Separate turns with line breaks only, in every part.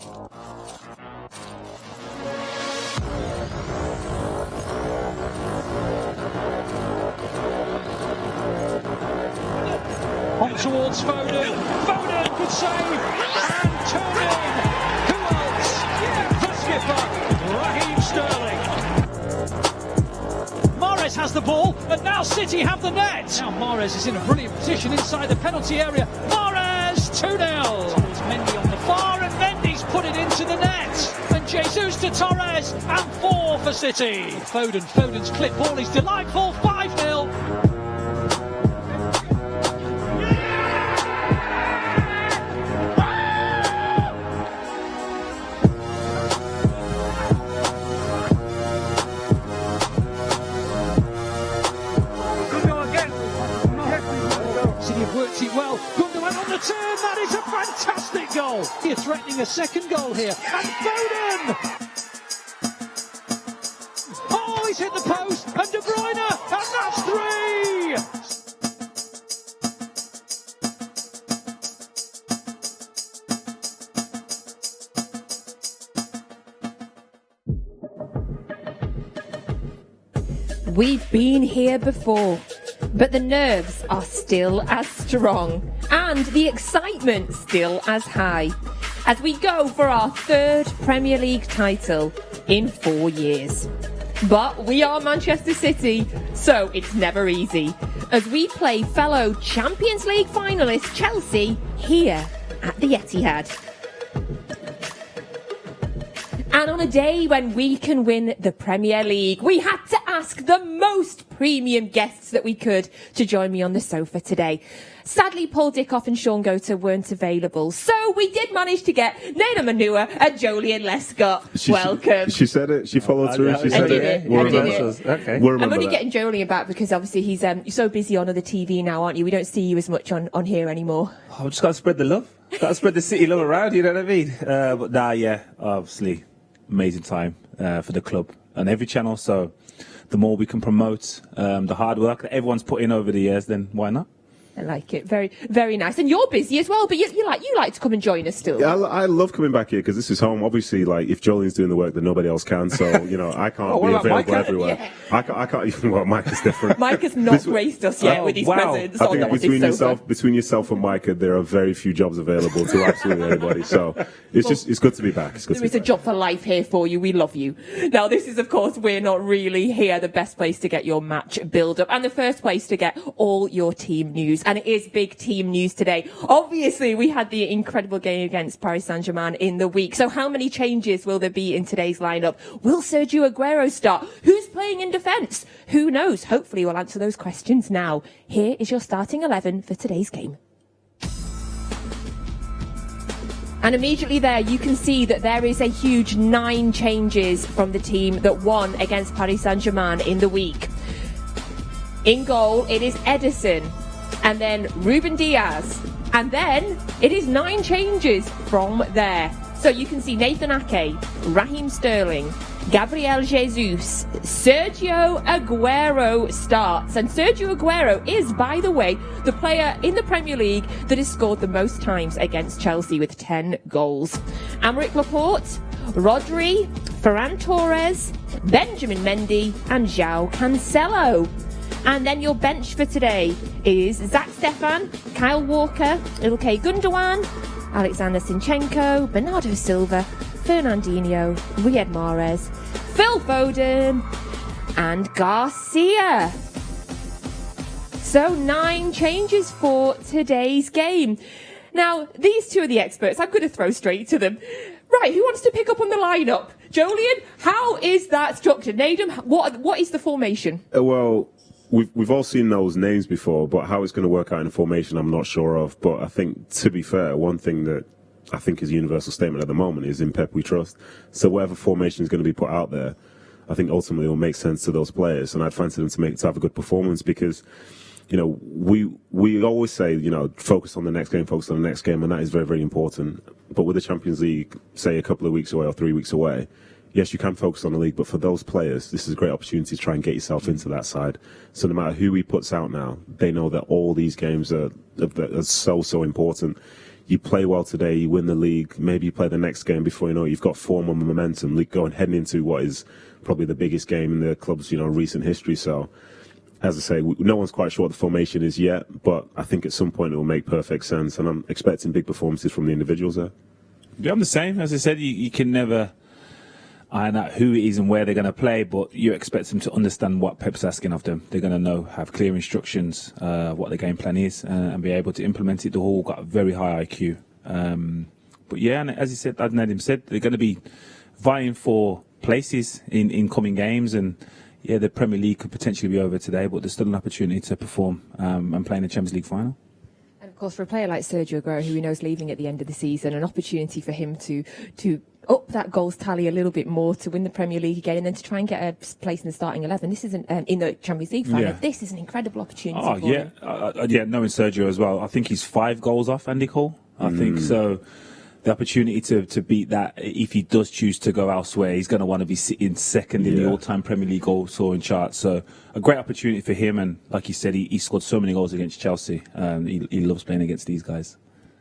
On towards Foden. Foden could save and turn in. Who else? The skipper, Raheem Sterling. Mahrez has the ball, and now City have the net. Now Mahrez is in a brilliant position inside the penalty area. Mahrez 2-0. It's Mendy on the far, and Mendy's put it into the net. And Jesus to Torres, and 4 for City. Foden's clip ball is delightful. 5-0. Worked it well. Gundogan on the turn. That is a fantastic goal. You're threatening a second goal here. And Foden! Oh, he's hit the post. And De Bruyne. And that's
3. We've been here before. But the nerves are still as strong and the excitement still as high as we go for our 3rd Premier League title in 4 years. But we are Manchester City, so it's never easy as we play fellow Champions League finalist Chelsea here at the Etihad. And on a day when we can win the Premier League, we had to ask the most premium guests that we could to join me on the sofa today. Sadly, Paul Dickoff and Sean Gota weren't available, so we did manage to get Natalie Pike and Joleon Lescott. Welcome.
She said it. She followed through. She said it.
Okay. I'm only getting Joleon back because obviously he's you're so busy on other TV now, aren't you? We don't see you as much on here anymore.
I've just got to spread the love. Got to spread the City love around, you know what I mean? But yeah, obviously, amazing time for the club and every channel. So the more we can promote the hard work that everyone's put in over the years, then why not?
I like it. Very, very nice. And you're busy as well, but you like to come and join us still.
Yeah, I love coming back here because this is home. Obviously, like if Joleon's doing the work, then nobody else can. So I can't be available everywhere. Yeah. I can't even. Well, Mike is different.
Mike has not graced us yet with his presence.
I think between yourself and Micah, there are very few jobs available to absolutely anybody. So it's good to be back.
There is a job for life here for you. We love you. Now, this is of course We're Not Really Here, the best place to get your match build up and the first place to get all your team news. And it is big team news today. Obviously, we had the incredible game against Paris Saint-Germain in the week. So how many changes will there be in today's lineup? Will Sergio Aguero start? Who's playing in defence? Who knows? Hopefully we'll answer those questions now. Here is your starting 11 for today's game. And immediately there, you can see that there is a huge 9 changes from the team that won against Paris Saint-Germain in the week. In goal, it is Edison. And then Ruben Diaz. And then it is 9 changes from there. So you can see Nathan Ake, Raheem Sterling, Gabriel Jesus, Sergio Aguero starts. And Sergio Aguero is, by the way, the player in the Premier League that has scored the most times against Chelsea with 10 goals. Aymeric Laporte, Rodri, Ferran Torres, Benjamin Mendy and João Cancelo. And then your bench for today is Zach Stefan, Kyle Walker, Ilkay Gundogan, Alexander Zinchenko, Bernardo Silva, Fernandinho, Riyad Mahrez, Phil Foden and Garcia. So 9 changes for today's game. Now, these two are the experts. I'm going to throw straight to them. Right, who wants to pick up on the lineup? Joleon, how is that structured? Nedum, what is the formation?
Well, we've all seen those names before, but how it's going to work out in a formation, I'm not sure of. But I think, to be fair, one thing that I think is a universal statement at the moment is in Pep we trust. So whatever formation is going to be put out there, I think ultimately it will make sense to those players. And I'd fancy them to have a good performance because, we always say, focus on the next game, and that is very, very important. But with the Champions League, say a couple of weeks away or 3 weeks away, yes, you can focus on the league, but for those players, this is a great opportunity to try and get yourself into that side. So no matter who he puts out now, they know that all these games are so important. you play well today, you win the league, maybe you play the next game before you know it, you've got form and momentum, heading into what is probably the biggest game in the club's recent history. So, as I say, no one's quite sure what the formation is yet, but I think at some point it will make perfect sense, and I'm expecting big performances from the individuals there.
Yeah, I'm the same. As I said, you can never iron out who it is and where they're going to play, but you expect them to understand what Pep's asking of them. They're going to have clear instructions, what the game plan is, and be able to implement it. They've all got a very high IQ. But yeah, and as you said, as Nedum said, they're going to be vying for places in coming games, and yeah, the Premier League could potentially be over today, but there's still an opportunity to perform and play in the Champions League final.
And of course, for a player like Sergio Aguero, who we know is leaving at the end of the season, an opportunity for him to up that goals tally a little bit more, to win the Premier League again, and then to try and get a place in the starting 11. This isn't in the Champions League final. Yeah. This is an incredible opportunity.
Oh,
for him.
Yeah, knowing Sergio as well, I think he's 5 goals off Andy Cole. I think so. The opportunity to beat that, if he does choose to go elsewhere, he's going to want to be sitting second in the all-time Premier League goal scoring chart. So a great opportunity for him, and like you said, he scored so many goals against Chelsea. He loves playing against these guys.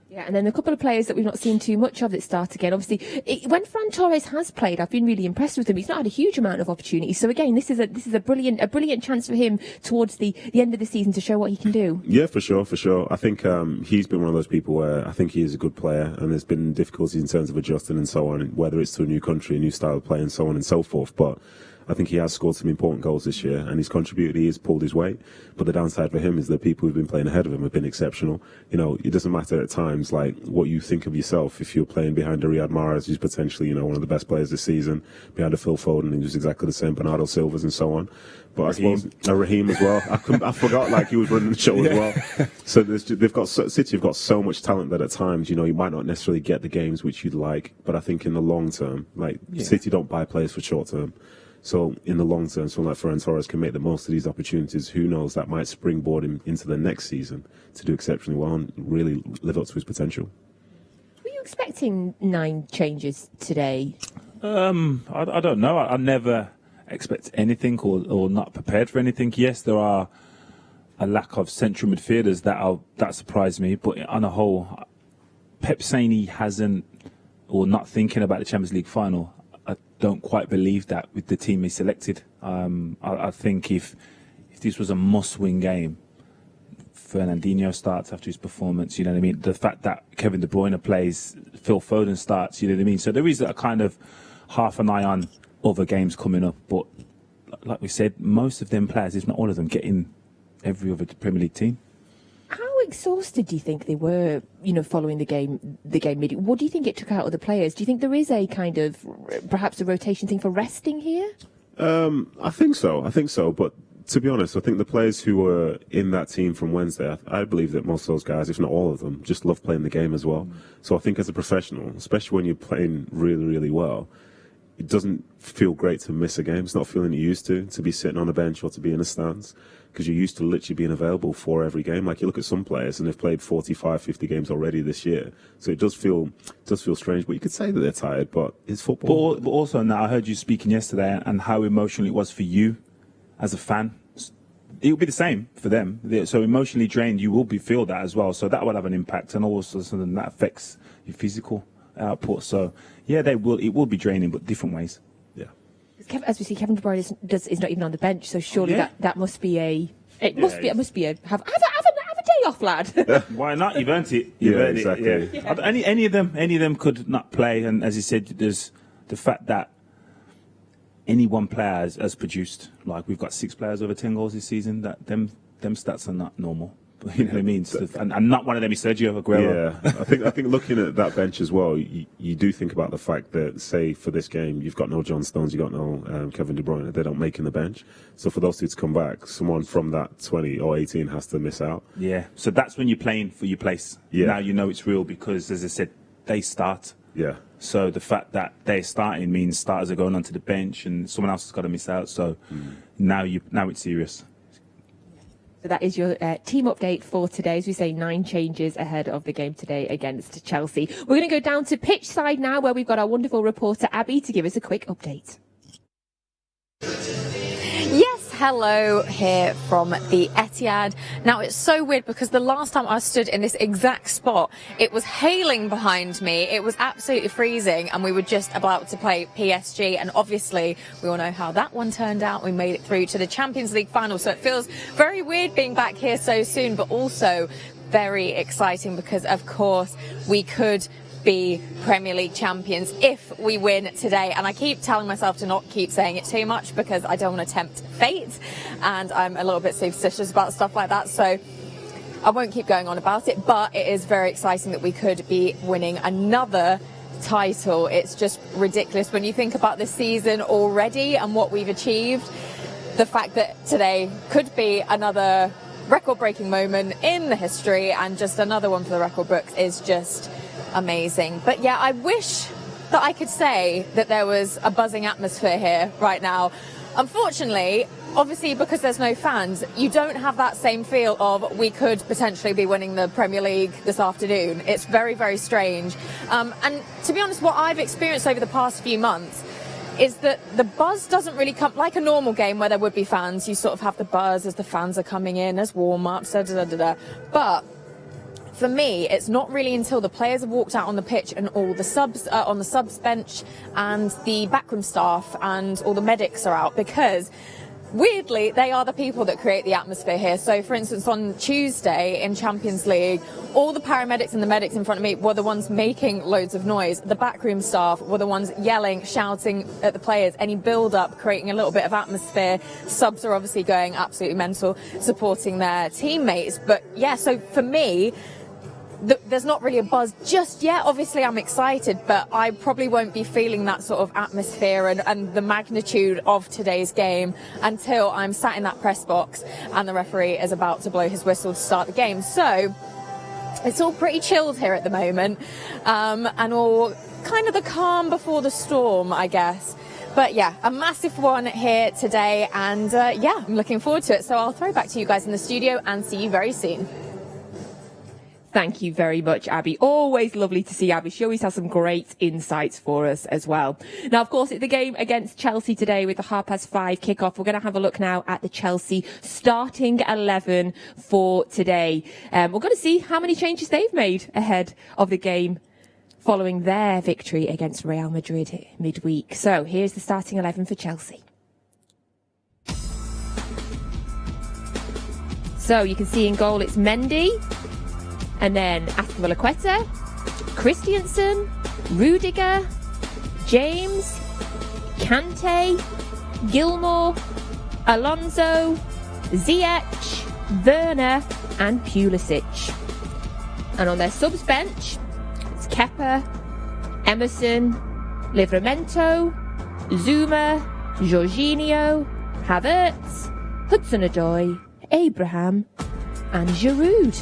Yeah, and then a couple of players that we've not seen too much of that start again. Obviously, when Fran Torres has played, I've been really impressed with him. He's not had a huge amount of opportunities. So again, this is a brilliant chance for him towards the end of the season to show what he can do.
Yeah, for sure. I think he's been one of those people where I think he is a good player, and there's been difficulties in terms of adjusting and so on, whether it's to a new country, a new style of play, and so on and so forth. But I think he has scored some important goals this year, and he's contributed. He has pulled his weight. But the downside for him is the people who've been playing ahead of him have been exceptional. It doesn't matter at times like what you think of yourself. If you're playing behind a Riyad Mahrez, who's potentially one of the best players this season, behind a Phil Foden, who's exactly the same, Bernardo Silva's and so on. But I suppose Raheem as well. I forgot he was running the show as well. So City have got so much talent that at times you might not necessarily get the games which you'd like. But I think in the long term, City don't buy players for short term. So in the long term, someone like Ferran Torres can make the most of these opportunities. Who knows, that might springboard him into the next season to do exceptionally well and really live up to his potential.
Were you expecting 9 changes today?
I don't know. I never expect anything or not prepared for anything. Yes, there are a lack of central midfielders that surprised me. But on a whole, Pep saying he hasn't or not thinking about the Champions League final, I don't quite believe that with the team he selected. I think if this was a must-win game, Fernandinho starts after his performance, you know what I mean? The fact that Kevin De Bruyne plays, Phil Foden starts, you know what I mean? So there is a kind of half an eye on other games coming up. But like we said, most of them players, if not all of them, get in every other Premier League team.
How exhausted do you think they were, following the game mid? What do you think it took out of the players? Do you think there is a kind of, perhaps a rotation thing for resting here?
I think so. But to be honest, I think the players who were in that team from Wednesday, I believe that most of those guys, if not all of them, just love playing the game as well. So I think as a professional, especially when you're playing really, really well, it doesn't feel great to miss a game. It's not a feeling you're used to be sitting on a bench or to be in the stands, because you're used to literally being available for every game. Like you look at some players and they've played 45, 50 games already this year. So it does feel strange, but you could say that they're tired, but it's football.
But also, now I heard you speaking yesterday and how emotional it was for you as a fan. It will be the same for them. So emotionally drained, you will feel that as well. So that will have an impact, and also something that affects your physical output. So yeah, it will be draining, but different ways. Yeah.
As we see, Kevin De Bruyne is not even on the bench, so surely that must be a have a day off, lad.
Why not? You've earned it.
Exactly.
Yeah. Any of them could not play, and as you said, there's the fact that any one player has produced. Like we've got 6 players over 10 goals this season. That them stats are not normal. You know what I mean? And not one of them is Sergio Aguero.
Yeah, I think looking at that bench as well, you do think about the fact that, say, for this game, you've got no John Stones, you've got no Kevin De Bruyne. They don't make in the bench. So for those two to come back, someone from that 20 or 18 has to miss out.
Yeah, so that's when you're playing for your place. Yeah. Now you know it's real because, as I said, they start.
Yeah.
So the fact that they're starting means starters are going onto the bench and someone else has got to miss out. So now it's serious.
So that is your team update for today. As we say, 9 changes ahead of the game today against Chelsea. We're going to go down to pitch side now, where we've got our wonderful reporter Abby to give us a quick update.
Yes, hello here from the Etihad. Now, it's so weird because the last time I stood in this exact spot, it was hailing behind me. It was absolutely freezing, and we were just about to play PSG. And obviously, we all know how that one turned out. We made it through to the Champions League final. So it feels very weird being back here so soon, but also very exciting because, of course, we could be Premier League champions if we win today. And I keep telling myself to not keep saying it too much because I don't want to tempt fate, and I'm a little bit superstitious about stuff like that, so I won't keep going on about it. But it is very exciting that we could be winning another title. It's just ridiculous when you think about the season already and what we've achieved. The fact that today could be another record-breaking moment in the history and just another one for the record books is just amazing. But yeah, I wish that I could say that there was a buzzing atmosphere here right now. Unfortunately, obviously, because there's no fans, you don't have that same feel of we could potentially be winning the Premier League this afternoon. It's very, very strange. And to be honest, what I've experienced over the past few months is that the buzz doesn't really come like a normal game where there would be fans. You sort of have the buzz as the fans are coming in, as warm-ups, But for me, it's not really until the players have walked out on the pitch and all the subs on the subs bench and the backroom staff and all the medics are out, because weirdly, they are the people that create the atmosphere here. So, for instance, on Tuesday in Champions League, all the paramedics and the medics in front of me were the ones making loads of noise. The backroom staff were the ones yelling, shouting at the players, any build-up, creating a little bit of atmosphere. Subs are obviously going absolutely mental, supporting their teammates. But, yeah, so for me, there's not really a buzz just yet. Obviously, I'm excited, but I probably won't be feeling that sort of atmosphere and the magnitude of today's game until I'm sat in that press box and the referee is about to blow his whistle to start the game. So it's all pretty chilled here at the moment, and all kind of the calm before the storm, I guess. But yeah, a massive one here today, and yeah, I'm looking forward to it. So I'll throw back to you guys in the studio and see you very soon.
Thank you very much, Abby. Always lovely to see Abby. She always has some great insights for us as well. Now, of course, it's the game against Chelsea today with the 5:30 kickoff. We're going to have a look now at the Chelsea starting 11 for today. We're going to see how many changes they've made ahead of the game following their victory against Real Madrid midweek. So here's the starting 11 for Chelsea. So you can see in goal it's Mendy. And then Aspilicueta, Christensen, Rudiger, James, Kante, Gilmour, Alonso, Ziyech, Wnrh and Pulisic. And on their subs bench, it's Kepa, Emerson, Livramento, Zuma, Jorginho, Havertz, Hudson-Odoi, Abraham and Giroud.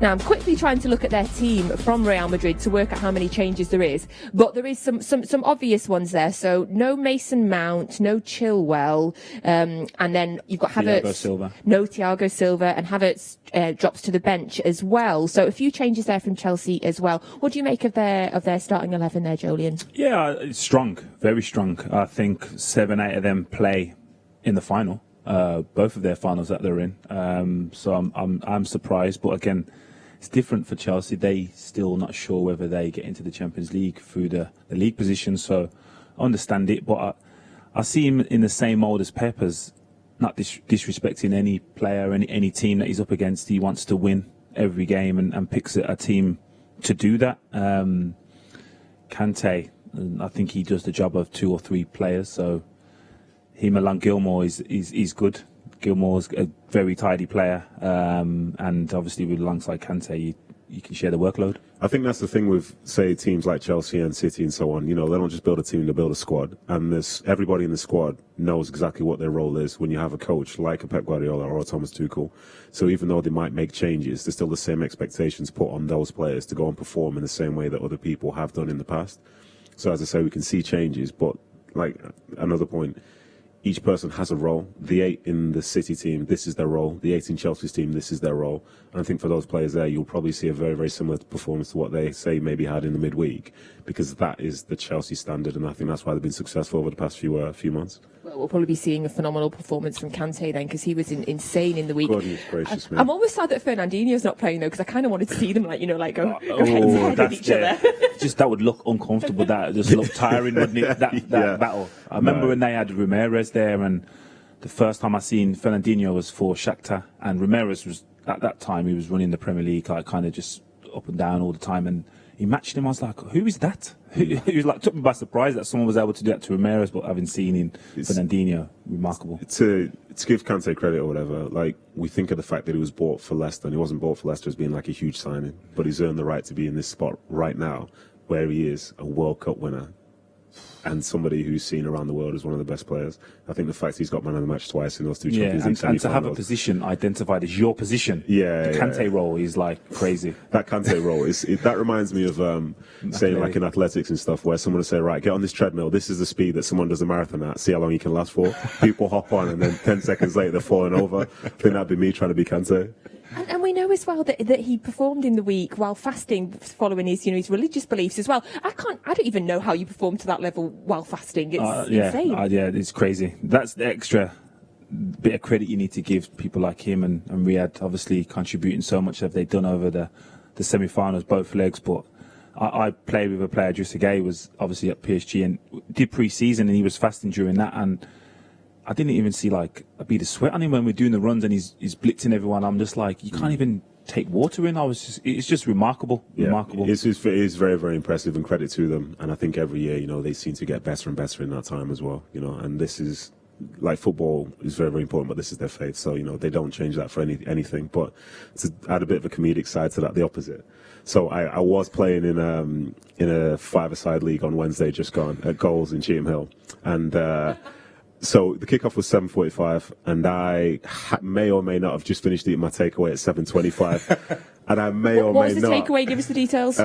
Now, I'm quickly trying to look at their team from Real Madrid to work out how many changes there is, but there is some obvious ones there. So no Mason Mount, no Chilwell, and then you've got Havertz, no Thiago Silva, and Havertz drops to the bench as well. So a few changes there from Chelsea as well. What do you make of their starting 11 there, Joleon?
Yeah, it's strong, very strong. I think 7, 8 of them play in the final, both of their finals that they're in. So I'm surprised, but again, it's different for Chelsea. They still not sure whether they get into the Champions League through the league position. So I understand it, but I see him in the same mold as Pep, as not disrespecting any player, any team that he's up against. He wants to win every game and picks a team to do that. Kante, I think he does the job of 2 or 3 players. So him along Gilmour is good. Gilmour's a very tidy player, and obviously with alongside Kante, you can share the workload.
I think that's the thing with, say, teams like Chelsea and City and so on. You know, they don't just build a team, they build a squad. And everybody in the squad knows exactly what their role is when you have a coach like a Pep Guardiola or a Thomas Tuchel. So even though they might make changes, there's still the same expectations put on those players to go and perform in the same way that other people have done in the past. So as I say, we can see changes, but like another point, each person has a role. The 8 in the City team, this is their role. The 8 in Chelsea's team, this is their role. And I think for those players there, you'll probably see a very, very similar performance to what they say maybe had in the midweek, because that is the Chelsea standard, and I think that's why they've been successful over the past few months.
we'll probably be seeing a phenomenal performance from Kante then, because he was insane in the week.
Goodness gracious, man.
I'm always sad that Fernandinho's not playing though, because I kind of wanted to see them go head to head with each other.
Just that would look uncomfortable. That just look tiring, wouldn't it? That battle. I remember when they had Ramirez there, and the first time I seen Fernandinho was for Shakhtar, and Ramirez was at that time he was running the Premier League, like kind of just up and down all the time, and he matched him. I was like, who is that? He was like, took me by surprise that someone was able to do that to Ramirez, but having seen him, Fernandinho, remarkable.
To give Kante credit or whatever, like, we think of the fact that he was bought for Leicester, and he wasn't bought for Leicester as being like a huge signing, but he's earned the right to be in this spot right now, where he is a World Cup winner and somebody who's seen around the world as one of the best players. I think the fact he's got man of the match twice in those two Champions League
and to have a position identified as your position, the Kante role is like crazy.
That Kante role that reminds me of saying like in athletics and stuff, where someone will say, right, get on this treadmill, this is the speed that someone does a marathon at, see how long you can last for. People hop on and then 10 seconds later they're falling over. I think that'd be me trying to be Kante.
And we know as well that he performed in the week while fasting, following his his religious beliefs as well. I don't even know how you perform to that level while fasting. It's insane.
It's crazy. That's the extra bit of credit you need to give people like him and Riyad, obviously contributing so much that they've done over the semi-finals, both legs. But I played with a player, Idrissa Gueye, was obviously at PSG and did pre-season, and he was fasting during that, and I didn't even see like a bead of sweat on him when we're doing the runs, and he's blitzing everyone. I'm just like, you can't even take water in. It's just remarkable. Remarkable.
It's very, very impressive, and credit to them. And I think every year, they seem to get better and better in that time as well. And this is like, football is very, very important, but this is their faith. So, they don't change that for anything. But to add a bit of a comedic side to that, the opposite. So I was playing in a five-a-side league on Wednesday, just gone, at Goals in Cheetham Hill, and. So the kickoff was 7:45, and I may or may not have just finished eating my takeaway at 7:25, and I may or may not.
What was the takeaway? Give us the details.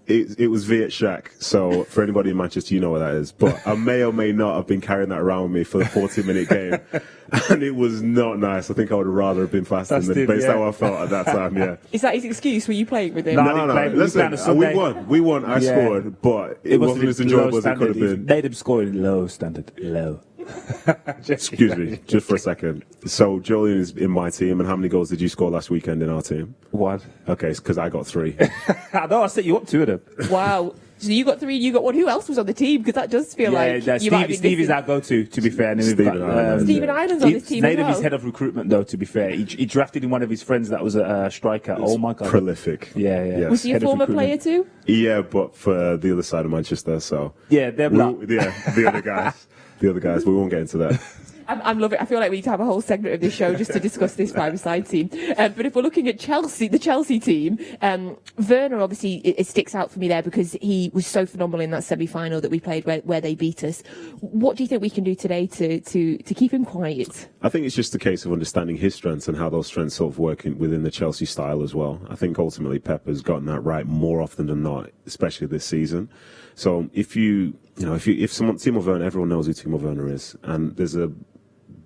It was Viet Shack. So for anybody in Manchester, you know what that is. But I may or may not have been carrying that around with me for the 40-minute game, and it was not nice. I think I would have rather have been fasting based on how I felt at that time. Yeah.
Is that his excuse? Were you playing with him?
No. Listen, we won. We won. I scored, but it wasn't as enjoyable as it could have been.
Made him score in low standard. Low.
Excuse me, just for a second. So Joleon is in my team, and how many goals did you score last weekend in our team?
1.
Okay, because I got 3.
I know, I set you up 2 of them.
Wow. So you got 3, you got 1. Who else was on the team? Because that does feel like
Steve is our go-to be fair. And
Stephen Ireland's on his team as well.
His head of recruitment, though, to be fair. He drafted in one of his friends that was a striker. Oh, my God.
Prolific.
Yeah.
Yes.
Was he a former player too?
Yeah, but for the other side of Manchester, so...
Yeah, they're black.
The other guys. The other guys, we won't get into that.
I'm loving it. I feel like we need to have a whole segment of this show just to discuss this five-a-side team. But if we're looking at the Chelsea team, Wnrh obviously it sticks out for me there because he was so phenomenal in that semi-final that we played where they beat us. What do you think we can do today to keep him quiet?
I think it's just a case of understanding his strengths and how those strengths sort of work within the Chelsea style as well. I think ultimately Pep has gotten that right more often than not, especially this season. So if Timo Wnrh, everyone knows who Timo Wnrh is, and there's a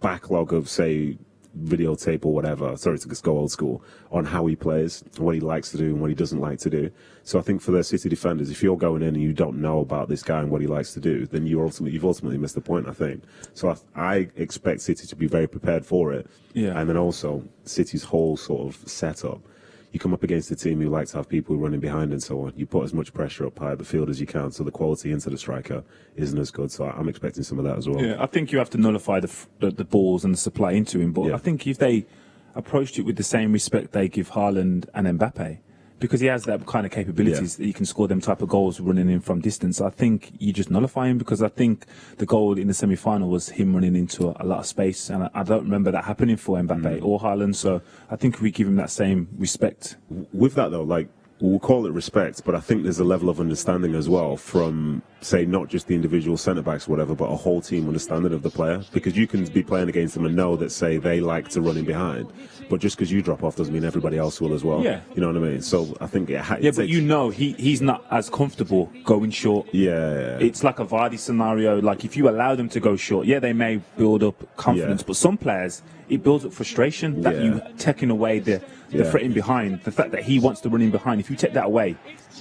backlog of, say, videotape or whatever, sorry to just go old school, on how he plays, what he likes to do and what he doesn't like to do. So I think for the City defenders, if you're going in and you don't know about this guy and what he likes to do, then you've ultimately missed the point, I think. So I expect City to be very prepared for it.
Yeah.
And then also City's whole sort of setup. You come up against a team who likes to have people running behind and so on. You put as much pressure up high at the field as you can, so the quality into the striker isn't as good. So I'm expecting some of that as well.
Yeah, I think you have to nullify the balls and the supply into him. But I think if they approached it with the same respect they give Haaland and Mbappe, because he has that kind of capabilities that he can score them type of goals running in from distance, I think you just nullify him, because I think the goal in the semi-final was him running into a lot of space, and I don't remember that happening for Mbappe or Haaland. So I think we give him that same respect.
With that though, like, we'll call it respect, but I think there's a level of understanding as well from, say, not just the individual centre-backs or whatever, but a whole team understanding of the player. Because you can be playing against them and know that, say, they like to run in behind, but just because you drop off doesn't mean everybody else will as well.
Yeah.
You know what I mean? So I think
but he's not as comfortable going short.
Yeah.
It's like a Vardy scenario. Like, if you allow them to go short, they may build up confidence, but some players, it builds up frustration that you taking away the threat in behind, the fact that he wants to run in behind. If you take that away,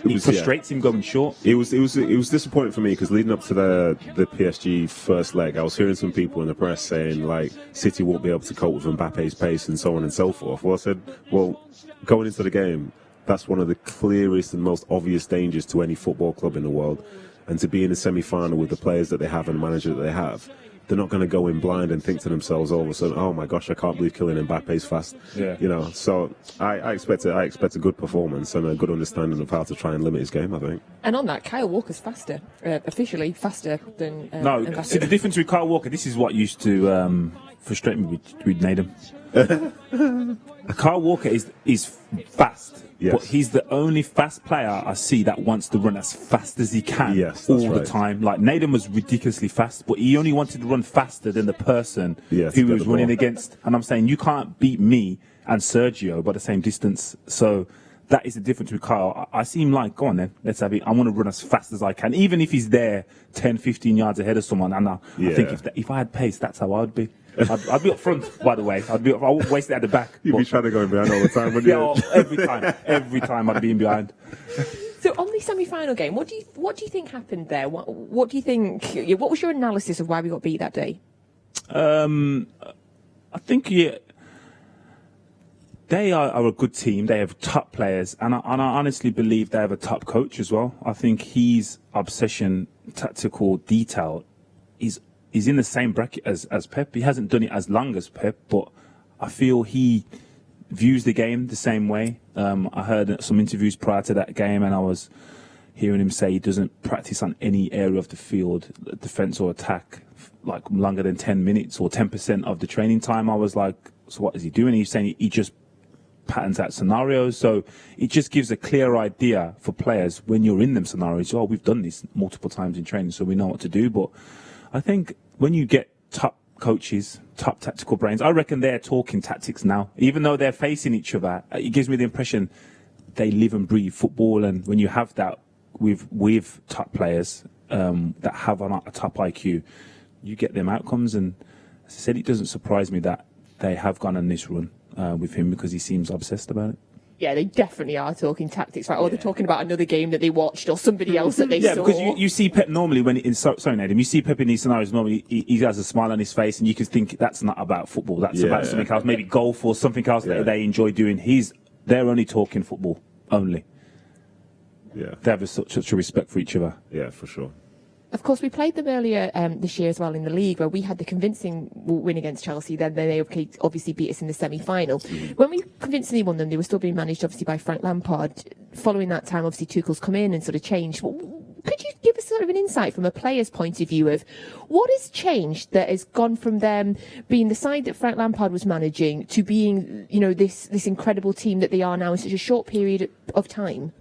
It frustrates him going short.
It was disappointing for me because leading up to the PSG first leg, I was hearing some people in the press saying like City won't be able to cope with Mbappe's pace and so on and so forth. Well, I said, going into the game, that's one of the clearest and most obvious dangers to any football club in the world. And to be in the semi-final with the players that they have and the manager that they have, they're not going to go in blind and think to themselves all of a sudden, oh my gosh, I can't believe Kylian Mbappe's fast.
Yeah.
So I expect a good performance and a good understanding of how to try and limit his game, I think.
And on that, Kyle Walker's faster, officially faster than Mbappe.
See the difference with Kyle Walker. This is what used to frustrate me with Nedum. Kyle Walker is fast,
yes,
but he's the only fast player I see that wants to run as fast as he can the time. Like Nedum was ridiculously fast, but he only wanted to run faster than the person who he was running against. And I'm saying you can't beat me and Sergio by the same distance. So that is the difference with Kyle. I see him like, go on then, let's have it. I want to run as fast as I can, even if he's there 10, 15 yards ahead of someone. And I think if I had pace, that's how I would be. I'd be up front, by the way. I wouldn't waste it at the back.
You'd be trying to go in behind all the time, wouldn't you?
Every time I'd be in behind.
So on the semi-final game, what do you think happened there? What do you think? What was your analysis of why we got beat that day?
I think they are a good team. They have top players, and I honestly believe they have a top coach as well. I think his obsession, tactical detail, is in the same bracket as Pep. He hasn't done it as long as Pep, but I feel he views the game the same way. I heard some interviews prior to that game, and I was hearing him say he doesn't practice on any area of the field, defence or attack, like longer than 10 minutes or 10% of the training time. I was like, so what is he doing? He's saying he just patterns out scenarios. So it just gives a clear idea for players when you're in them scenarios. Oh, we've done this multiple times in training, so we know what to do. But I think when you get top coaches, top tactical brains, I reckon they're talking tactics now. Even though they're facing each other, it gives me the impression they live and breathe football. And when you have that with top players that have a top IQ, you get them outcomes. And as I said, it doesn't surprise me that they have gone on this run with him because he seems obsessed about it.
Yeah, they definitely are talking tactics, right? Or they're talking about another game that they watched or somebody else that they saw.
Yeah, because you see Pep normally sorry, Nedum, you see Pep in these scenarios normally, he has a smile on his face and you can think that's not about football, that's about something else, maybe golf or something else that they enjoy doing. They're only talking football, only.
Yeah.
They have such a respect for each other.
Yeah, for sure.
Of course, we played them earlier this year as well in the league, where we had the convincing win against Chelsea. Then they obviously beat us in the semi-final. When we convincingly won them, they were still being managed, obviously, by Frank Lampard. Following that time, obviously, Tuchel's come in and sort of changed. Could you give us sort of an insight from a player's point of view of what has changed that has gone from them being the side that Frank Lampard was managing to being, this incredible team that they are now in such a short period of time?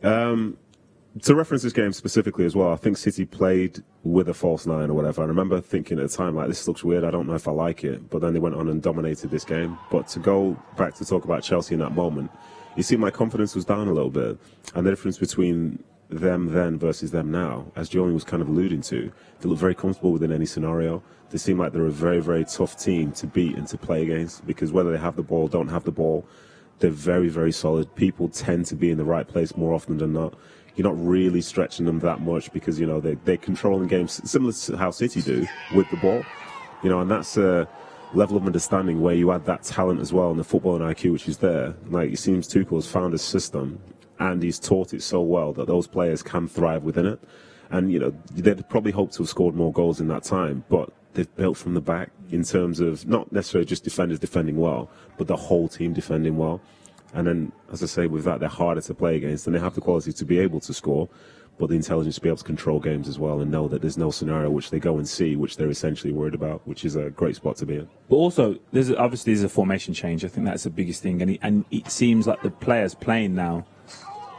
To reference this game specifically as well, I think City played with a false nine or whatever. I remember thinking at the time, like, this looks weird, I don't know if I like it. But then they went on and dominated this game. But to go back to talk about Chelsea in that moment, you see my confidence was down a little bit. And the difference between them then versus them now, as Joleon was kind of alluding to, they look very comfortable within any scenario. They seem like they're a very, very tough team to beat and to play against, because whether they have the ball, don't have the ball, they're very, very solid. People tend to be in the right place more often than not. You're not really stretching them that much because, they're controlling games similar to how City do with the ball. And that's a level of understanding where you add that talent as well and the footballing IQ which is there. Like, it seems Tuchel has found a system and he's taught it so well that those players can thrive within it. And, they'd probably hoped to have scored more goals in that time, but they've built from the back in terms of not necessarily just defenders defending well, but the whole team defending well. And then, as I say, with that, they're harder to play against, and they have the quality to be able to score, but the intelligence to be able to control games as well and know that there's no scenario which they go and see, which they're essentially worried about, which is a great spot to be in.
But also, there's a formation change. I think that's the biggest thing, and it seems like the players playing now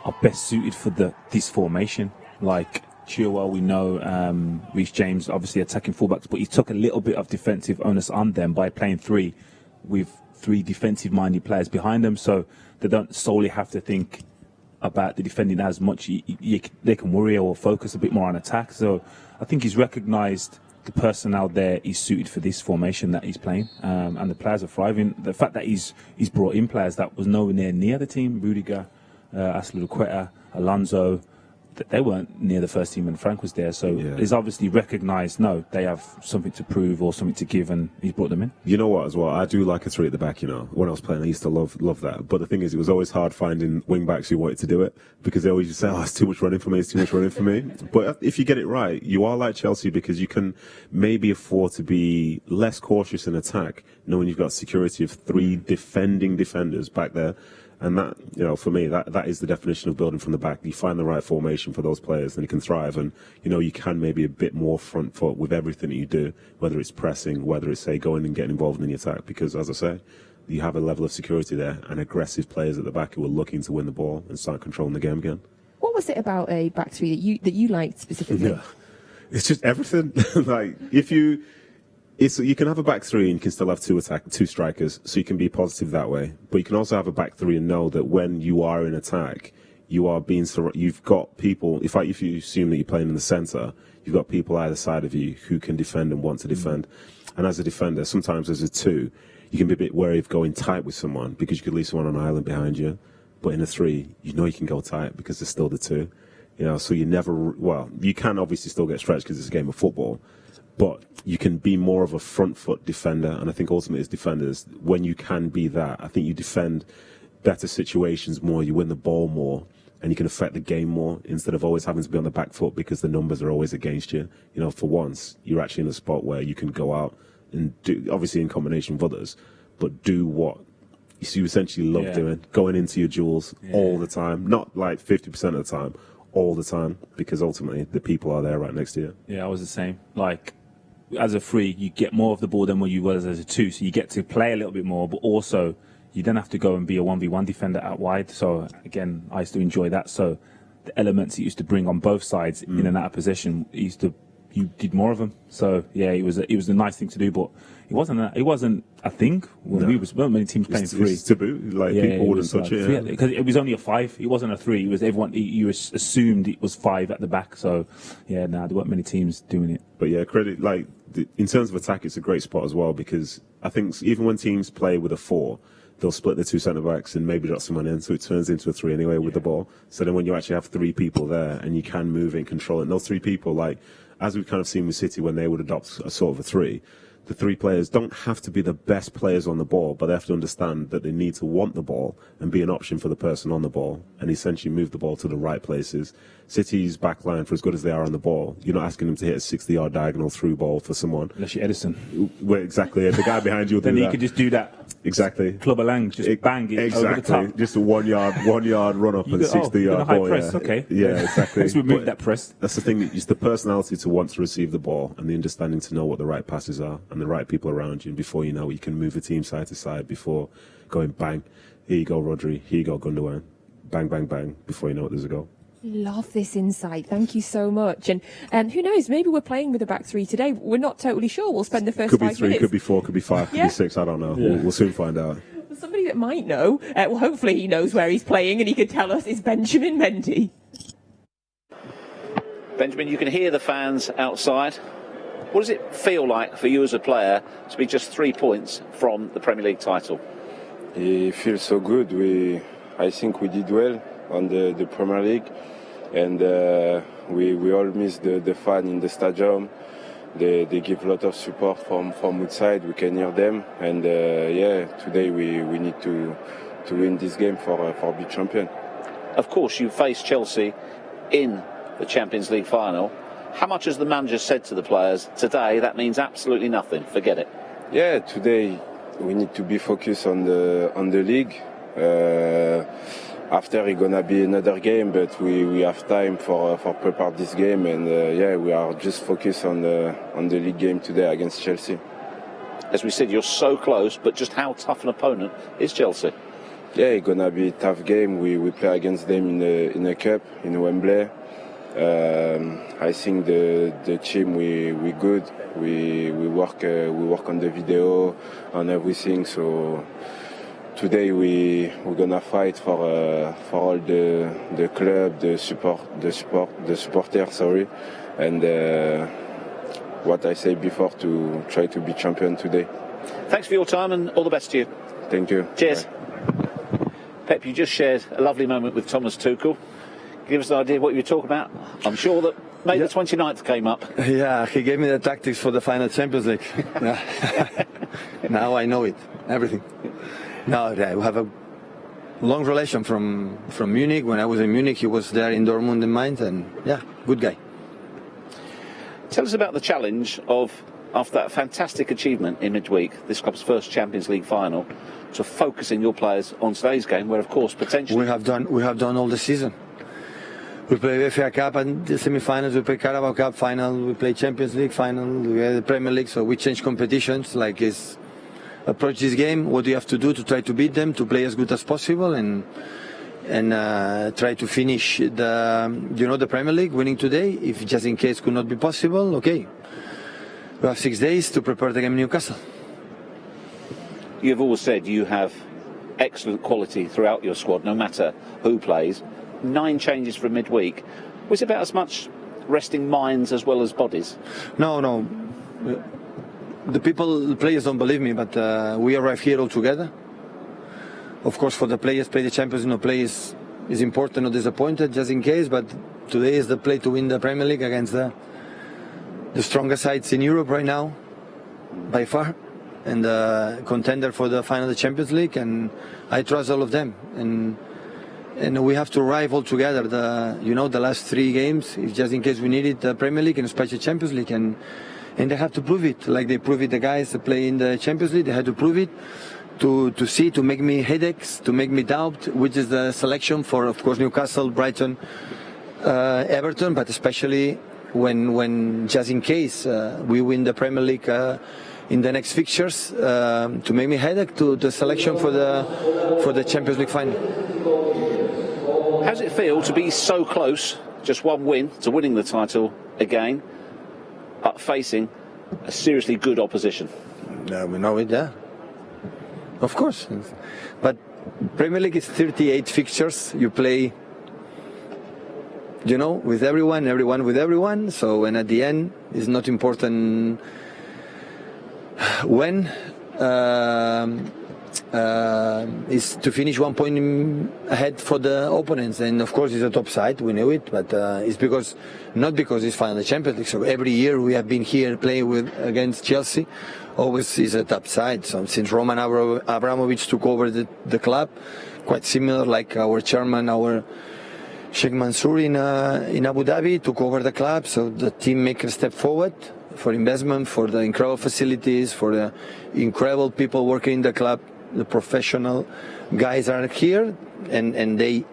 are best suited for this formation. Like Chilwell, we know, Reece James, obviously attacking fullbacks, but he took a little bit of defensive onus on them by playing three defensive-minded players behind them, so they don't solely have to think about the defending as much. They can worry or focus a bit more on attack. So I think he's recognised the personnel there is suited for this formation that he's playing, and the players are thriving. The fact that he's brought in players that was nowhere near the team, Rudiger, Aspilicueta, Alonso, they weren't near the first team when Frank was there. So he's obviously recognised, no, they have something to prove or something to give, and he's brought them in.
You know what, as well, I do like a three at the back, you know. When I was playing, I used to love that. But the thing is, it was always hard finding wing-backs who wanted to do it, because they always just say, oh, it's too much running for me, it's too much running for me. But if you get it right, you are like Chelsea, because you can maybe afford to be less cautious in attack, knowing you've got security of three defending defenders back there. And that, you know, for me, that is the definition of building from the back. You find the right formation for those players, and you can thrive. And, you know, you can maybe a bit more front foot with everything that you do, whether it's pressing, whether it's, say, going and getting involved in the attack. Because, as I say, you have a level of security there and aggressive players at the back who are looking to win the ball and start controlling the game again.
What was it about a back three that you liked specifically?
Yeah. It's just everything. Like, you can have a back three and you can still have two strikers, so you can be positive that way. But you can also have a back three and know that when you are in attack, you've got people. If you assume that you're playing in the centre, you've got people either side of you who can defend and want to defend. And as a defender, sometimes as a two, you can be a bit wary of going tight with someone, because you could leave someone on an island behind you. But in a three, you know you can go tight because there's still the two. You know, so you can obviously still get stretched because it's a game of football. But you can be more of a front foot defender, and I think ultimately as defenders, when you can be that, I think you defend better situations more, you win the ball more, and you can affect the game more instead of always having to be on the back foot because the numbers are always against you. You know, for once, you're actually in a spot where you can go out and do, obviously in combination with others, but do what you essentially love doing, going into your duels all the time, not like 50% of the time, all the time, because ultimately the people are there right next to you.
Yeah, I was the same. Like, as a three, you get more of the ball than what you was as a two, so you get to play a little bit more, but also you don't have to go and be a 1v1 defender out wide. So again, I used to enjoy that. So the elements it used to bring on both sides in and out of possession, you did more of them. So yeah, it was a nice thing to do, but it wasn't a thing when weren't many teams playing three.
It's taboo, like people wouldn't touch it.
Because it was only a five. It wasn't a three. It was everyone. You assumed it was five at the back. So yeah, there weren't many teams doing it.
But yeah, credit, like in terms of attack, it's a great spot as well, because I think even when teams play with a four, they'll split the two centre-backs and maybe drop someone in, so it turns into a three anyway with the ball. So then when you actually have three people there and you can move and control it, and those three people, like, as we've kind of seen with City when they would adopt a sort of a three, the three players don't have to be the best players on the ball, but they have to understand that they need to want the ball and be an option for the person on the ball and essentially move the ball to the right places. City's back line, for as good as they are on the ball, you're not asking them to hit a 60-yard diagonal through ball for someone.
Unless you're Edison.
Well, exactly. The guy behind you will do that.
Then he could just do that.
Exactly.
Club a lang, just bang it over the top.
Just a one yard run up and 60-yard ball.
Press, okay.
Yeah, exactly.
Let's remove that press.
That's the thing. It's the personality to want to receive the ball and the understanding to know what the right passes are and the right people around you. And before you know it, you can move the team side to side before going bang. Here you go, Rodri. Here you go, Gundogan. Bang, bang, bang. Before you know it, there's a goal.
Love this insight. Thank you so much. And who knows, maybe we're playing with a back three today. We're not totally sure. We'll spend the first 5 minutes.
Could be 3, could be 4, could be 5, could be 6. I don't know. Yeah. We'll soon find out.
Well, somebody that might know, well, hopefully he knows where he's playing and he could tell us, is Benjamin Mendy.
Benjamin, you can hear the fans outside. What does it feel like for you as a player to be just 3 points from the Premier League title?
It feels so good. I think we did well on the Premier League, and we all miss the fan in the stadium. They give a lot of support from outside. We can hear them, and today we need to win this game for being champion.
Of course, you face Chelsea in the Champions League final. How much has the manager said to the players today? That means absolutely nothing. Forget it.
Yeah, today we need to be focused on the league. After it's gonna be another game, but we have time for prepare this game, and we are just focused on the league game today against Chelsea.
As we said, you're so close, but just how tough an opponent is Chelsea?
Yeah, it's gonna be a tough game. We play against them in a cup in Wembley. I think the team we good. We work on the video, on everything. So today we're gonna fight for all the club, the supporters. Sorry, and what I said before, to try to be champion today.
Thanks for your time and all the best to you.
Thank you.
Cheers.
Bye.
Pep, you just shared a lovely moment with Thomas Tuchel. give us an idea of what you were talking about? I'm sure that May the 29th came up.
Yeah, he gave me the tactics for the final Champions League. Now I know it, everything. No, yeah, we have a long relation from Munich. When I was in Munich, he was there in Dortmund in Mainz, and yeah, good guy.
Tell us about the challenge of, after that fantastic achievement in midweek, this club's first Champions League final, to focusing your players on today's game, where of course potentially
we have done all the season. We play FA Cup and the semi-finals. We play Carabao Cup final. We play Champions League final. We have the Premier League. So we change competitions. Like is approach this game. What do you have to do to try to beat them? To play as good as possible and try to finish the Premier League winning today. If just in case could not be possible, okay. We have 6 days to prepare the game in Newcastle.
You've always said you have excellent quality throughout your squad, no matter who plays. 9 changes from midweek. Was it about as much resting minds as well as bodies?
No. The players don't believe me, but we arrive here all together. Of course, for the players, play the Champions League, play is important or disappointed, just in case. But today is the play to win the Premier League against the strongest sides in Europe right now, by far, and contender for the final of the Champions League. And I trust all of them. And we have to arrive all together. The last 3 games, if just in case we needed the Premier League and especially Champions League, and they have to prove it, like they prove it. The guys that play in the Champions League, they had to prove it to make me headaches, to make me doubt which is the selection for, of course, Newcastle, Brighton, Everton, but especially when just in case we win the Premier League in the next fixtures, to make me headache to the selection for the Champions League final.
How does it feel to be so close, just 1 win, to winning the title again, but facing a seriously good opposition?
We know it, yeah. Of course. But Premier League is 38 fixtures. You play, with everyone with everyone. So, and at the end, it's not important when. Is to finish 1 point ahead for the opponents, and of course it's a top side, we knew it, but it's not because it's final Champions League. So every year we have been here playing against Chelsea, always is a top side. So since Roman Abramovich took over the club, quite similar like our chairman, our Sheikh Mansour in Abu Dhabi took over the club. So the team make a step forward for investment, for the incredible facilities, for the incredible people working in the club. The professional guys are here, and they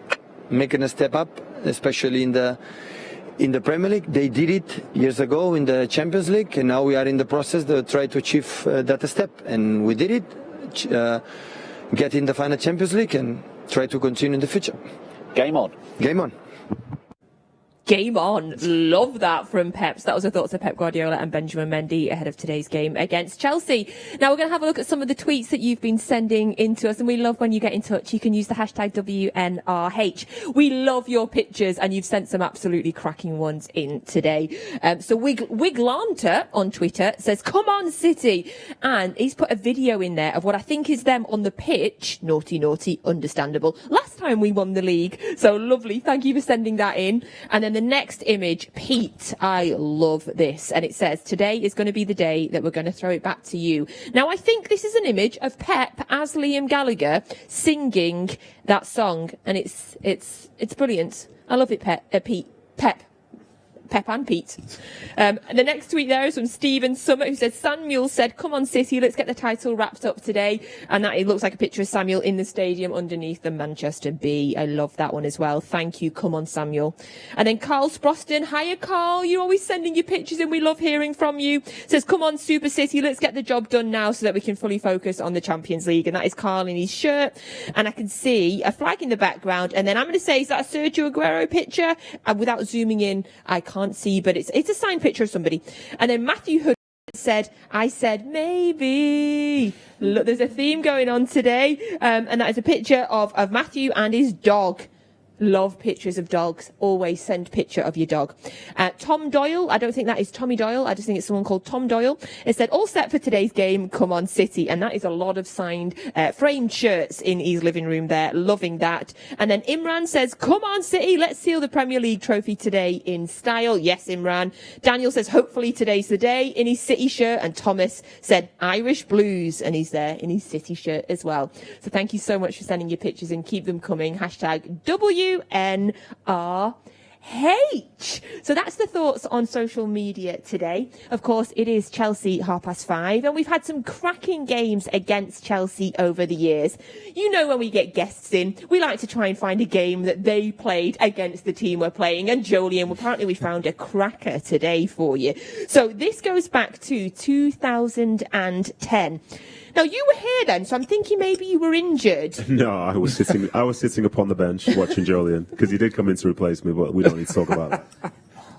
making a step up, especially in the Premier League. They did it years ago in the Champions League, and now we are in the process to try to achieve that step. And we did it, get in the final Champions League, and try to continue in the future.
Game on.
Game on.
Game on. Love that from Pep. So that was the thoughts of Pep Guardiola and Benjamin Mendy ahead of today's game against Chelsea. Now we're going to have a look at some of the tweets that you've been sending in to us, and we love when you get in touch. You can use the hashtag WNRH. We love your pictures, and you've sent some absolutely cracking ones in today. So Wiglanta on Twitter says, "Come on, City," and he's put a video in there of what I think is them on the pitch. Naughty, understandable. Last time we won the league, so lovely. Thank you for sending that in. And then the next image, Pete, I love this, and it says, "Today is going to be the day that we're going to throw it back to you." Now I think this is an image of Pep as Liam Gallagher singing that song, and it's brilliant. I love it, Pep and Pete. The next tweet there is from Stephen Summit, who said, "Samuel said, 'Come on, City, let's get the title wrapped up today.'" And that it looks like a picture of Samuel in the stadium underneath the Manchester B. I love that one as well. Thank you. Come on, Samuel. And then Carl Sproston. Hiya, Carl. You're always sending your pictures and we love hearing from you. Says, "Come on, Super City, let's get the job done now so that we can fully focus on the Champions League." And that is Carl in his shirt. And I can see a flag in the background. And then I'm going to say, is that a Sergio Aguero picture? And without zooming in, I can't see, but it's a signed picture of somebody. And then Matthew Hood said, "I said maybe." Look, there's a theme going on today, and that is a picture of Matthew and his dog. Love pictures of dogs. Always send picture of your dog. Tom Doyle, I don't think that is Tommy Doyle. I just think it's someone called Tom Doyle. It said, all set for today's game. Come on, City. And that is a lot of signed framed shirts in his living room there. Loving that. And then Imran says, come on, City. Let's seal the Premier League trophy today in style. Yes, Imran. Daniel says, hopefully today's the day in his City shirt. And Thomas said, Irish Blues. And he's there in his City shirt as well. So thank you so much for sending your pictures and keep them coming. Hashtag WNRH. So that's the thoughts on social media today. Of course, it is Chelsea 5:30, and we've had some cracking games against Chelsea over the years. You know, when we get guests in, we like to try and find a game that they played against the team we're playing. And Joleon, apparently we found a cracker today for you. So this goes back to 2010. Now, you were here then, so I'm thinking maybe you were injured.
No, I was sitting upon the bench watching Joleon, because he did come in to replace me, but we don't need to talk about that.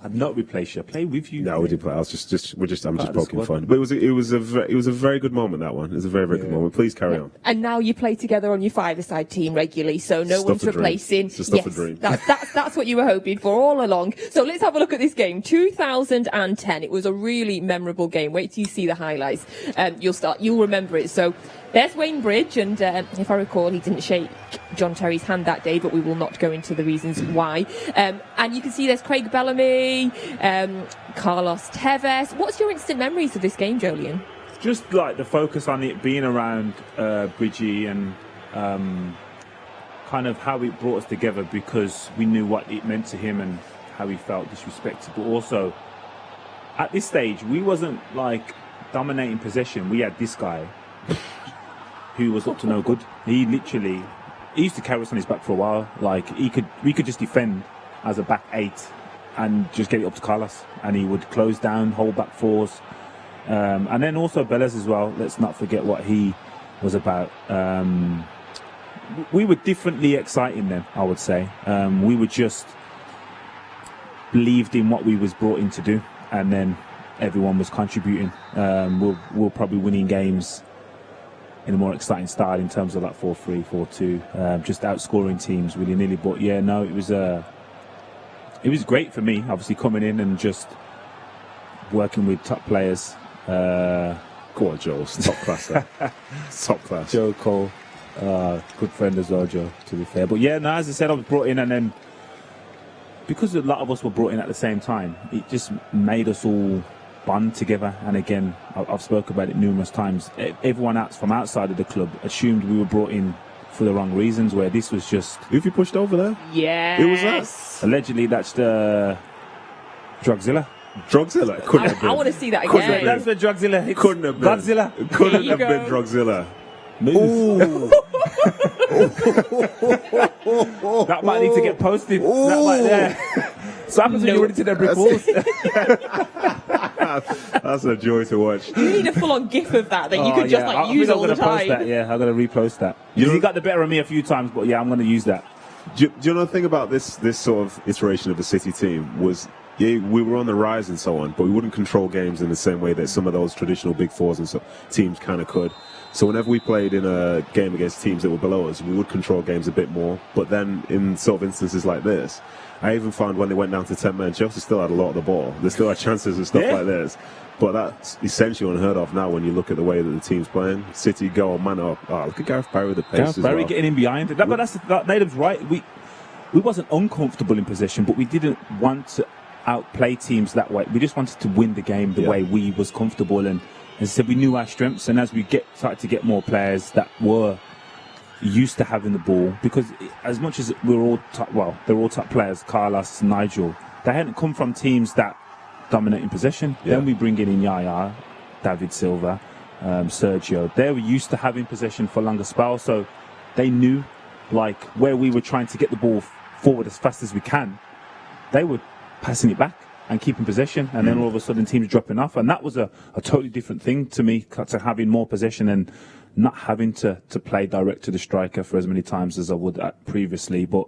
I've not replaced you. I play with you.
No, we did play. I'm just poking fun. But it was a very good moment, that one. It was a very, very good moment. Please carry on.
And now you play together on your five-a-side team regularly, so no one's replacing.
It's just a dream.
That's what you were hoping for all along. So let's have a look at this game. 2010. It was a really memorable game. Wait till you see the highlights. You'll remember it. So there's Wayne Bridge, and if I recall, he didn't shake John Terry's hand that day, but we will not go into the reasons why. And you can see there's Craig Bellamy, Carlos Tevez. What's your instant memories of this game, Joleon?
Just like the focus on it being around Bridgie and kind of how it brought us together, because we knew what it meant to him and how he felt disrespected. But also, at this stage, we wasn't like dominating possession. We had this guy who was up to no good. He used to carry us on his back for a while. Like we could just defend as a back eight and just get it up to Carlos, and he would close down, hold back fours, and then also Bellas as well. Let's not forget what he was about. We were differently exciting then, I would say. We were just believed in what we was brought in to do, and then everyone was contributing. We're probably winning games in a more exciting style in terms of like 4-3, 4-2, just outscoring teams willy-nilly. But yeah, no, it was great for me, obviously coming in and just working with top players. Go
on, Joel, top class. Top class.
Joe Cole, good friend as well, Joe, to be fair. But yeah, no, as I said, I was brought in, and then because a lot of us were brought in at the same time, it just made us all bond together. And again, I've spoken about it numerous times. Everyone else from outside of the club assumed we were brought in for the wrong reasons, where this was just...
Who have you pushed over there?
Yeah.
It was us.
Allegedly, that's the Drugzilla.
Drugzilla? Couldn't have been.
I want to see that again.
That's the Drugzilla.
It couldn't have been.
Godzilla.
Couldn't have been Drugzilla.
That might need to get posted. That might there. So happens when you're ready to the brick walls.
That's a joy to watch.
You need a full-on gif of that you could just use all the time.
Post that, I'm going to repost that. He got the better of me a few times, but yeah, I'm going to use that.
Do you know the thing about this sort of iteration of the City team was, yeah, we were on the rise and so on, but we wouldn't control games in the same way that some of those traditional big fours and teams kind of could. So whenever we played in a game against teams that were below us, we would control games a bit more. But then in sort of instances like this, I even found when they went down to 10 men, Chelsea still had a lot of the ball. They still had chances and stuff like this. But that's essentially unheard of now when you look at the way that the team's playing. City go on man up. Oh, look at Gareth Barry with the pace
Gareth
as
Barry
well.
getting in behind it. But Nedum's right. We wasn't uncomfortable in possession, but we didn't want to outplay teams that way. We just wanted to win the game the way we was comfortable. And as I said, we knew our strengths. And as we started to get more players that were used to having the ball, because as much as they're all top players, Carlos, Nigel, they hadn't come from teams that dominate in possession. Then we bring in Yaya, David Silva, Sergio. They were used to having possession for a longer spell, so they knew like where we were trying to get the ball forward as fast as we can. They were passing it back and keeping possession, and then all of a sudden teams dropping off, and that was a totally different thing to me, to having more possession and not having to play direct to the striker for as many times as I would previously, but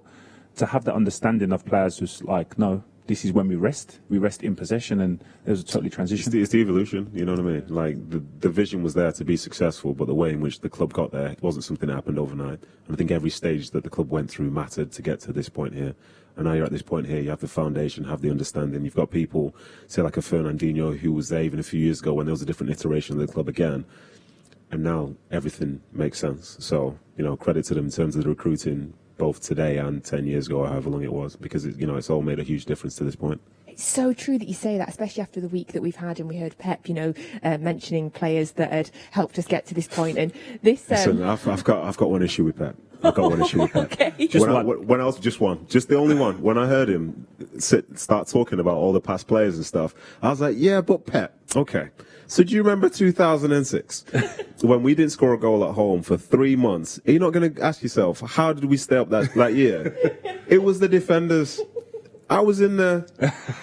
to have that understanding of players who's like, no, this is when we rest in possession, and it was a totally transition.
It's the evolution, you know what I mean? Like, the vision was there to be successful, but the way in which the club got there wasn't something that happened overnight. And I think every stage that the club went through mattered to get to this point here. And now you're at this point here, you have the foundation, have the understanding. You've got people, say like a Fernandinho, who was there even a few years ago when there was a different iteration of the club again. And now everything makes sense. So, you know, credit to them in terms of the recruiting, both today and 10 years ago, or however long it was, because, it's all made a huge difference to this point.
It's so true that you say that, especially after the week that we've had, and we heard Pep, mentioning players that had helped us get to this point. And this,
Listen, I've got one issue with Pep. I've got one issue with Pep.
Okay.
Just the only one. When I heard him start talking about all the past players and stuff, I was like, yeah, but Pep, okay. So do you remember 2006 when we didn't score a goal at home for 3 months? Are you not going to ask yourself, how did we stay up that year? It was the defenders. I was in there.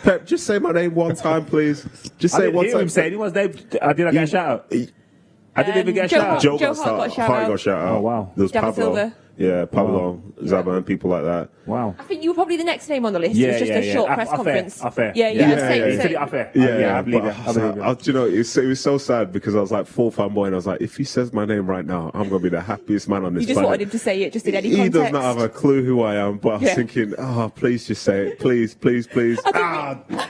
Pep, just say my name one time, please. Just say it one time.
I didn't hear him say anyone's name. I did not get a shout out. I didn't even get a shout out.
Joe got a shout out.
Oh, wow.
There was
David
Pablo.
Silva.
Yeah, Pablo, Zaba, and people like that.
Wow.
I think you were probably the next name on the list. It was just a short press conference.
Affair.
Yeah. Same.
I believe it.
It was so sad because I was like full fanboy, and I was like, if he says my name right now, I'm going to be the happiest man on this planet.
You just wanted him to say it, just in any context.
He does not have a clue who I am, but I was thinking, please just say it. Please.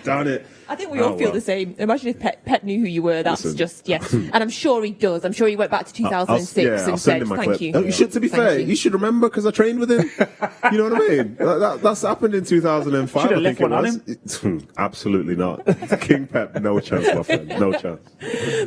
Darn it.
I think we all feel the same. Imagine if Pep knew who you were. That's And I'm sure he does. I'm sure he went back to 2006 and said, thank you.
You should, to be fair, you should remember, because I trained with him. You know what I mean? That's happened in 2005.
Should have left one on him.
Absolutely not. King Pep, no chance, my friend. No chance.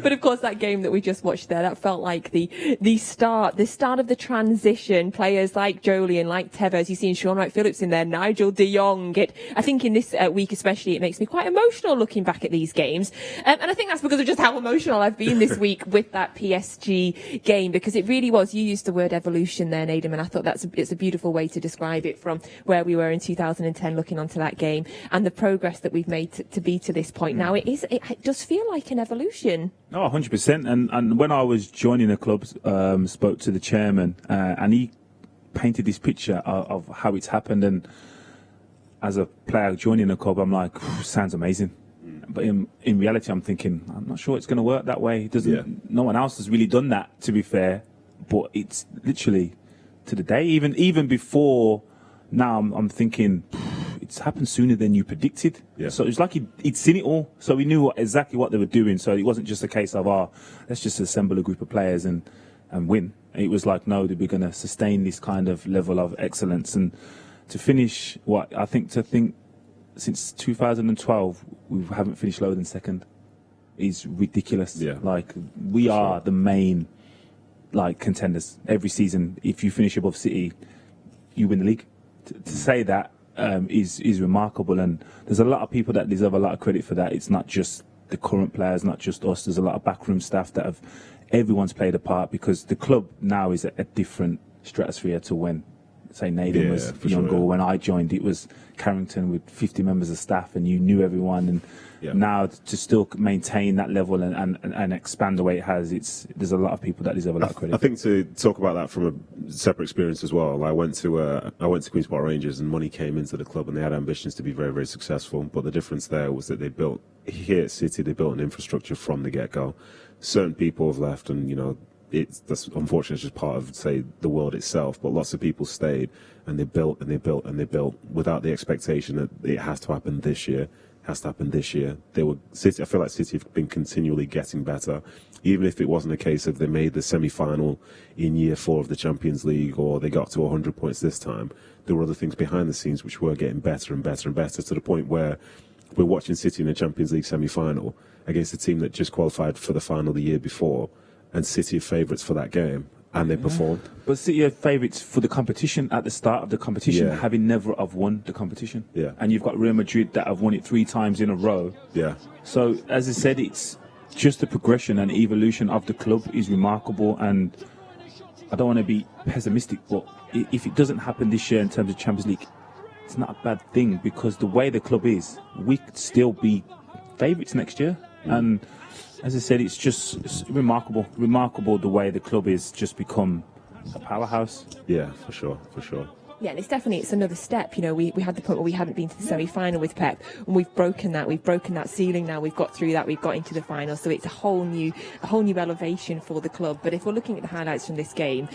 But of course, that game that we just watched there, that felt like the start of the transition. Players like Joleon, like Tevez, you've seen Sean Wright-Phillips in there, Nigel de Jong. I think in this week especially, it makes me quite emotional looking back at these games. And I think that's because of just how emotional I've been this week with that PSG game, because it really was, you used the word evolution there, Nedum, and I thought it's a beautiful way to describe it, from where we were in 2010 looking onto that game and the progress that we've made to be to this point now. It does feel like an evolution.
Oh, 100%. And when I was joining the club, spoke to the chairman, and he painted this picture of how it's happened. And as a player joining the club, I'm like, sounds amazing. But in reality, I'm thinking, I'm not sure it's going to work that way. No one else has really done that, to be fair. But it's literally to the day, even before now, I'm thinking it's happened sooner than you predicted. Yeah. So it's like he'd seen it all, so he knew exactly what they were doing. So it wasn't just a case of, let's just assemble a group of players and win. It was like, no, we're going to sustain this kind of level of excellence, and to finish since 2012 we haven't finished lower than second is ridiculous. Yeah. Like, we are the main contenders every season. If you finish above City, you win the league. To say that is remarkable, and there's a lot of people that deserve a lot of credit for that. It's not just the current players, not just us. There's a lot of backroom staff that everyone's played a part, because the club now is a different stratosphere to when, say, Nedum was younger. When I joined, it was Carrington with 50 members of staff, and you knew everyone. And now to still maintain that level and expand the way it has, there's a lot of people that deserve a lot of credit.
I think to talk about that from a separate experience as well. I went to Queen's Park Rangers, and money came into the club, and they had ambitions to be very, very successful. But the difference there was that they built here at City, they built an infrastructure from the get-go. Certain people have left, and that's unfortunately just part of, say, the world itself. But lots of people stayed, and they built and they built and they built without the expectation that it has to happen this year. Has to happen this year. City. I feel like City have been continually getting better, even if it wasn't a case of they made the semi-final in year 4 of the Champions League, or they got to 100 points this time. There were other things behind the scenes which were getting better and better and better, to the point where we're watching City in the Champions League semi-final against a team that just qualified for the final the year before, and City are favourites for that game, and they performed.
But City are favourites for the competition at the start of the competition, having never have won the competition. Yeah. And you've got Real Madrid that have won it 3 times in a row. Yeah. So, as I said, it's just the progression and evolution of the club is remarkable, and I don't want to be pessimistic, but if it doesn't happen this year in terms of Champions League, it's not a bad thing, because the way the club is, we could still be favourites next year. And as I said, it's remarkable the way the club is just become a powerhouse.
Yeah, for sure.
Yeah, and it's another step. You know, we had the point where we hadn't been to the semi-final with Pep, and we've broken that ceiling now. We've got through that. We've got into the final, so it's a whole new elevation for the club. But if we're looking at the highlights from this game,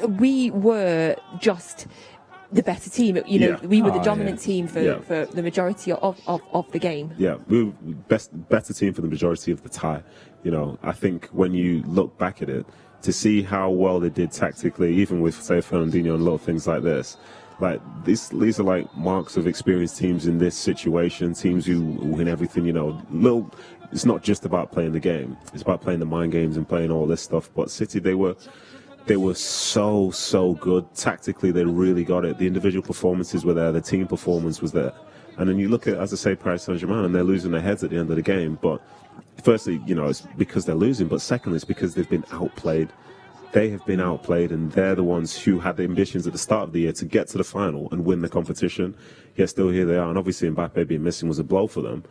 we were just the better team. You know, we were the dominant team for the majority of the game. Yeah,
we were better team for the majority of the tie. You know, I think when you look back at it, to see how well they did tactically, even with, say, Fernandinho and little things like this, like these are like marks of experienced teams in this situation, teams who win everything, you know. It's not just about playing the game, it's about playing the mind games and playing all this stuff. But City, they were so good. Tactically, they really got it. The individual performances were there, the team performance was there. And then you look at, as I say, Paris Saint-Germain, and they're losing their heads at the end of the game. But firstly, you know, it's because they're losing, but secondly, it's because they've been outplayed. They have been outplayed, and they're the ones who had the ambitions at the start of the year to get to the final and win the competition. Yet still here they are, and obviously Mbappe being missing was a blow for them.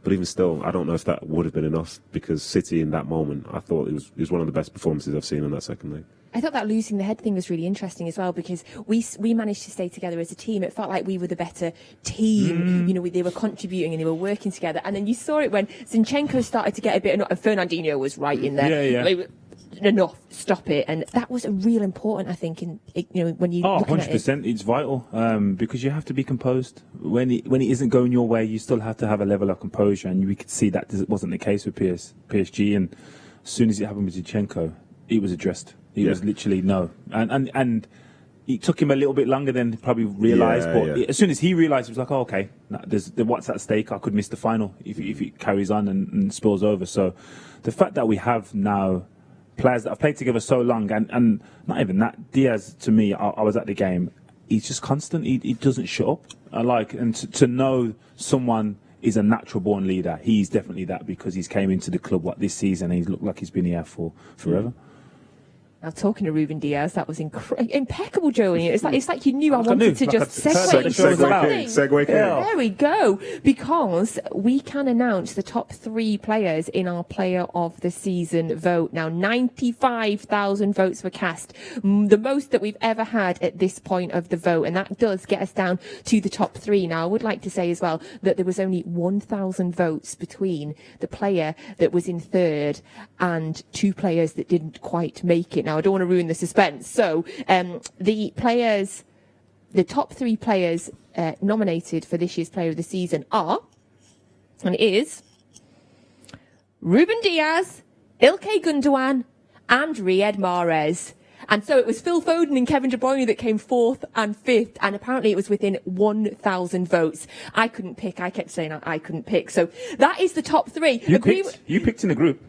But even still, I don't know if that would have been enough, because City in that moment, I thought it was one of the best performances I've seen in that second leg.
I thought that losing the head thing was really interesting as well, because we managed to stay together as a team. It felt like we were the better team. You know, they were contributing and they were working together. And then you saw it when Zinchenko started to get a bit, and Fernandinho was right in there.
Yeah.
Enough, stop it. And that was a real important, I think, in, you know, when you look at it.
100%, it's vital, because you have to be composed. When it isn't going your way, you still have to have a level of composure, and we could see that wasn't the case with PSG. And as soon as it happened with Zinchenko, it was addressed. It was literally no. And it took him a little bit longer than he probably realised, but as soon as he realised, it was like, oh, okay, there's what's at stake. I could miss the final if it carries on and spills over. So the fact that we have now players that have played together so long, and not even that, Diaz, to me, I was at the game, he's just constant. He doesn't shut up. And to know someone is a natural born leader, he's definitely that, because he's came into the club this season and he's looked like he's been here for forever.
Now, talking to Ruben Diaz, that was impeccable, Joleon. It's like you knew I wanted to just
segue.
There we go. Because we can announce the top 3 players in our Player of the Season vote. Now, 95,000 votes were cast, the most that we've ever had at this point of the vote, and that does get us down to the top 3. Now, I would like to say as well that there was only 1,000 votes between the player that was in third and 2 players that didn't quite make it. Now, I don't want to ruin the suspense. So the top 3 players nominated for this year's Player of the Season are, and it is Ruben Diaz, Ilkay Gundogan, and Riyad Mahrez. And so it was Phil Foden and Kevin De Bruyne that came 4th and 5th, and apparently it was within 1,000 votes. I couldn't pick. I kept saying I couldn't pick. So that is the top 3.
You picked in the group.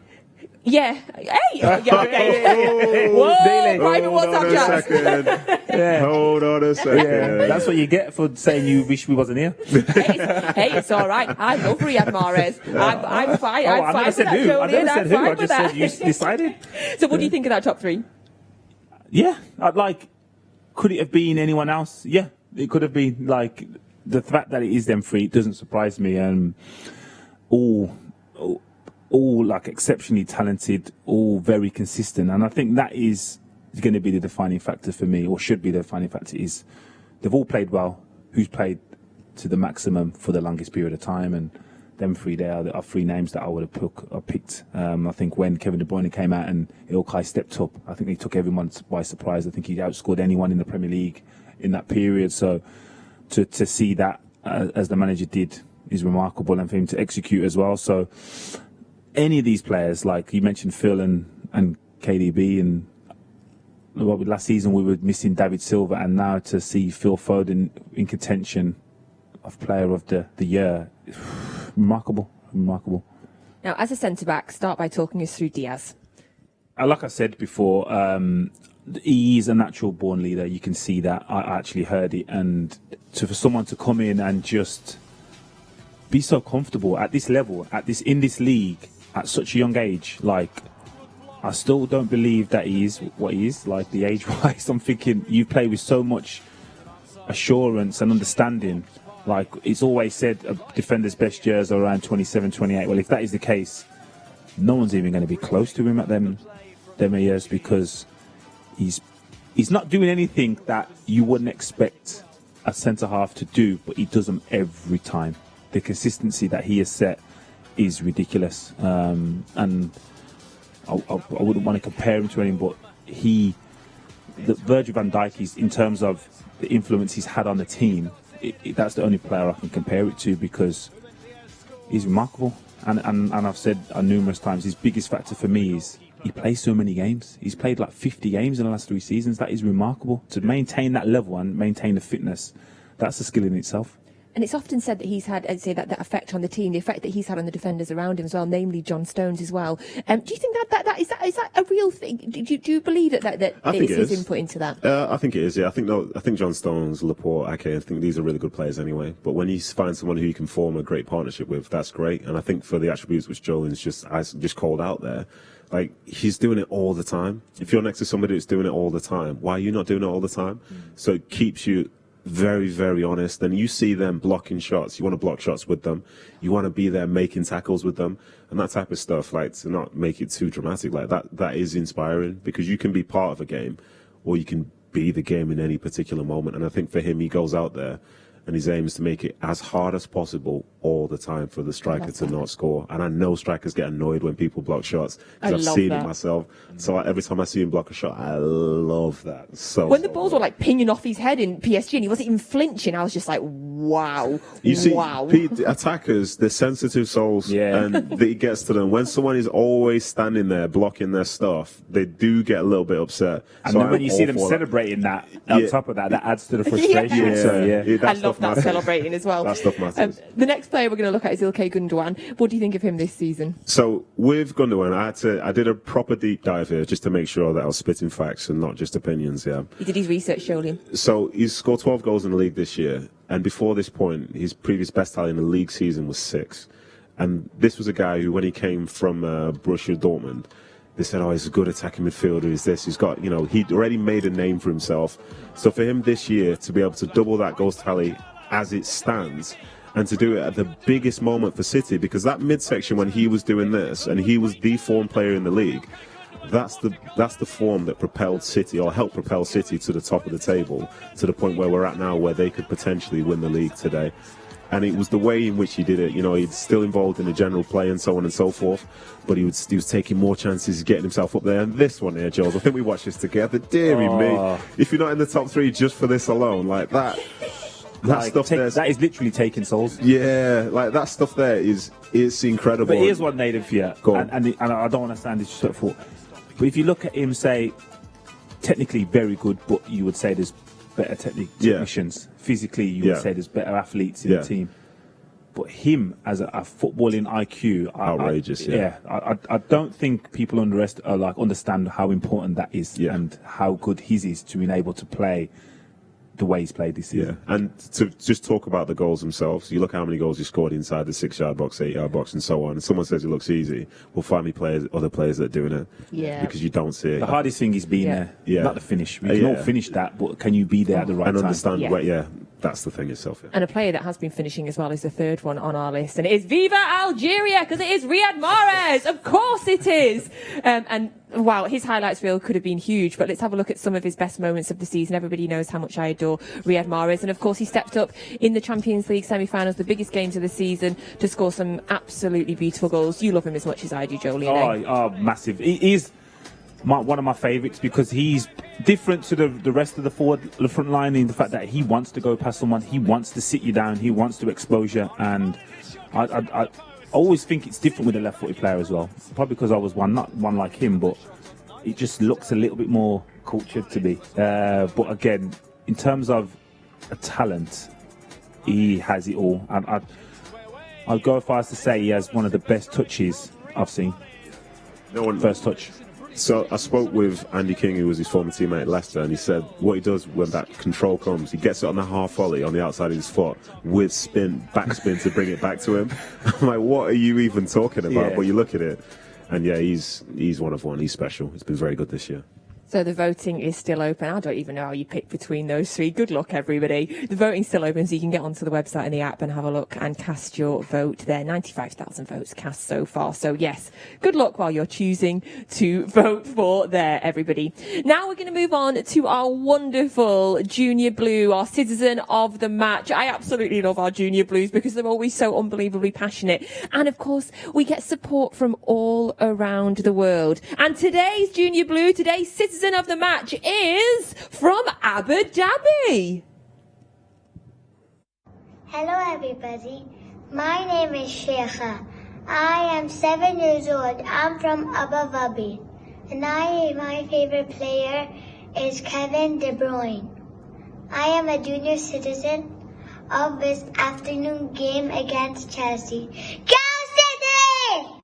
Yeah. Hey. Whoa. Private WhatsApp chat.
Hold on a second.
Yeah, that's what you get for saying you wish we wasn't here.
Hey, it's all right. I love Riyad Mahrez. I'm fine. I'm fine with that, Joleon.
I never said who. I just said you decided.
So what do you think of that top 3?
Yeah, could it have been anyone else? Yeah, it could have been. Like, the fact that it is them 3 doesn't surprise me. All like exceptionally talented, all very consistent, and I think that is going to be the defining factor for me, or should be the defining factor. Is they've all played well. Who's played to the maximum for the longest period of time, and them 3 there are 3 names that I would have picked. I think when Kevin De Bruyne came out and Ilkay stepped up, I think he took everyone by surprise. I think he outscored anyone in the Premier League in that period. So to see that as the manager did is remarkable, and for him to execute as well. So any of these players, like you mentioned, Phil and KDB, and last season we were missing David Silva, and now to see Phil Foden in contention of Player of the Year, remarkable.
Now, as a centre-back, start by talking us through Diaz.
Like I said before, he is a natural born leader. You can see that. I actually heard it, and for someone to come in and just be so comfortable at this level, in this league, at such a young age, like, I still don't believe that he is what he is, like, the age-wise. I'm thinking, you play with so much assurance and understanding. Like, it's always said a defender's best years are around 27, 28. Well, if that is the case, no one's even going to be close to him at them years, because he's not doing anything that you wouldn't expect a centre-half to do, but he does them every time. The consistency that he has set is ridiculous. And I wouldn't want to compare him to anyone, but Virgil van Dijk is, in terms of the influence he's had on the team, that's the only player I can compare it to, because he's remarkable. And I've said numerous times, his biggest factor for me is he plays so many games. He's played like 50 games in the last 3 seasons. That is remarkable. To maintain that level and maintain the fitness, that's a skill in itself.
And it's often said that he's had, I'd say, that effect on the team, the effect that he's had on the defenders around him as well, namely John Stones as well. Do you think is that a real thing? Do you believe that it's his input into that?
I think it is. Yeah, I think John Stones, Laporte, Ake, I think these are really good players anyway. But when you find someone who you can form a great partnership with, that's great. And I think for the attributes which Joleon's just called out there, like, he's doing it all the time. If you're next to somebody who's doing it all the time, why are you not doing it all the time? So it keeps you very, very honest. And you see them blocking shots. You want to block shots with them. You want to be there making tackles with them. And that type of stuff, like, to not make it too dramatic like that is inspiring, because you can be part of a game or you can be the game in any particular moment. And I think for him, he goes out there and his aim is to make it as hard as possible all the time for the striker to not score. And I know strikers get annoyed when people block shots, because I've seen it myself. So every time I see him block a shot, I love that. When
the balls were like pinging off his head in PSG and he wasn't even flinching, I was just like, wow.
You see, attackers, they're sensitive souls, and it gets to them. When someone is always standing there blocking their stuff, they do get a little bit upset.
And then when you see them celebrating that, on top of that adds to the frustration.
I love that celebrating as well.
That stuff matters.
The next player we're going to look at is Ilkay Gundogan. What do you think of him this season?
So with Gundogan, I did a proper deep dive here just to make sure that I was spitting facts and not just opinions. Yeah,
he did his research, Joleon.
So he's scored 12 goals in the league this year, and before this point, his previous best tally in the league season was 6. And this was a guy who, when he came from Borussia Dortmund, they said, oh, he's a good attacking midfielder. He's got, he'd already made a name for himself. So for him this year to be able to double that goals tally as it stands, and to do it at the biggest moment for City, because that midsection when he was doing this, and he was the form player in the league, that's the form that propelled City, or helped propel City to the top of the table, to the point where we're at now, where they could potentially win the league today. And it was the way in which he did it. He's still involved in the general play and so on and so forth, but he was taking more chances, getting himself up there. And this one here, Jules, I think we watched this together. Deary me. If you're not in the top 3 just for this alone, like that stuff there.
That is literally taking souls.
Yeah, like that stuff there is incredible.
But here's one native here, and I don't want to sound disrespectful, but if you look at him, say, technically very good, but you would say there's better technicians. Physically, you would say there's better athletes in the team. But him as a footballing IQ,
outrageous.
I don't think people understand how important that is and how good his is to being able to play the way he's played this season.
Yeah, and to just talk about the goals themselves, you look how many goals he scored inside the 6-yard box, 8-yard box, and so on. And someone says it looks easy, we'll find me other players that are doing it.
Yeah.
Because you don't see it.
The hardest thing is being there, not the finish. We can all finish that, but can you be there at the right time?
And understand that's the thing itself. Yeah.
And a player that has been finishing as well is the third one on our list, and it is Viva Algeria, because it is Riyad Mahrez. Of course it is. And wow, his highlights reel could have been huge, but let's have a look at some of his best moments of the season. Everybody knows how much I adore Riyad Mahrez, and of course he stepped up in the Champions League semi-finals, the biggest games of the season, to score some absolutely beautiful goals. You love him as much as I do, Joleon.
Oh, massive. He is one of my favourites, because he's different to the rest of the front line in the fact that he wants to go past someone, he wants to sit you down, he wants to expose you, and I always think it's different with a left-footed player as well. Probably because I was not one like him, but it just looks a little bit more cultured to me. But again, in terms of a talent, he has it all. And I'll go as far as to say he has one of the best touches I've seen. First touch.
So I spoke with Andy King, who was his former teammate at Leicester, and he said what he does when that control comes, he gets it on the half volley on the outside of his foot with backspin to bring it back to him. I'm like, what are you even talking about? But you look at it, and he's one of one. He's special. He's been very good this year.
So the voting is still open. I don't even know how you pick between those three. Good luck, everybody. The voting's still open, so you can get onto the website and the app and have a look and cast your vote there. 95,000 votes cast so far. So, yes, good luck while you're choosing to vote for there, everybody. Now we're going to move on to our wonderful Junior Blue, our citizen of the match. I absolutely love our Junior Blues because they're always so unbelievably passionate. And, of course, we get support from all around the world. And today's Junior Blue, today's citizen of the match is from Abu Dhabi.
Hello everybody, my name is Sheikha. I am 7 years old. I'm from Abu Dhabi. And my favorite player is Kevin De Bruyne. I am a junior citizen of this afternoon game against Chelsea. Go City!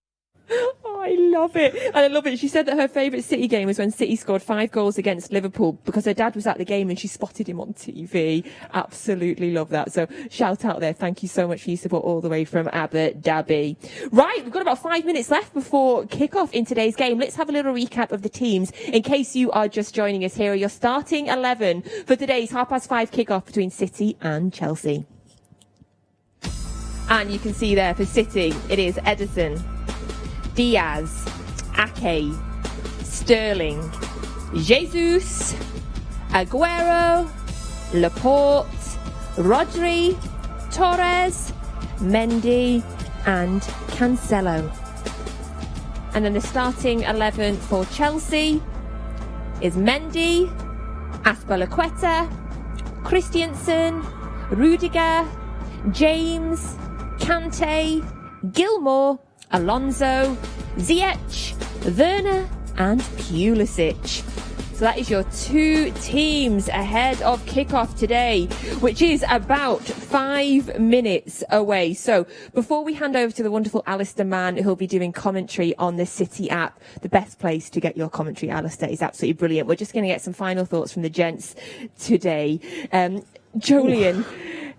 Oh, I love it. And I love it. She said that her favourite City game was when City scored 5 goals against Liverpool because her dad was at the game and she spotted him on TV. Absolutely love that. So shout out there. Thank you so much for your support all the way from Abu Dhabi. Right, we've got about 5 minutes left before kick-off in today's game. Let's have a little recap of the teams. In case you are just joining us, here are your starting 11 for today's 5:30 kick-off between City and Chelsea. And you can see there for City, it is Ederson, Diaz, Ake, Sterling, Jesus, Aguero, Laporte, Rodri, Torres, Mendy and Cancelo. And then the starting 11 for Chelsea is Mendy, Azpilicueta, Christensen, Rudiger, James, Kante, Gilmour, Alonso, Ziyech, Wnrh and Pulisic. So that is your 2 teams ahead of kickoff today, which is about 5 minutes away. So before we hand over to the wonderful Alistair Mann, who'll be doing commentary on the City app, the best place to get your commentary, Alistair, is absolutely brilliant. We're just going to get some final thoughts from the gents today. Joleon,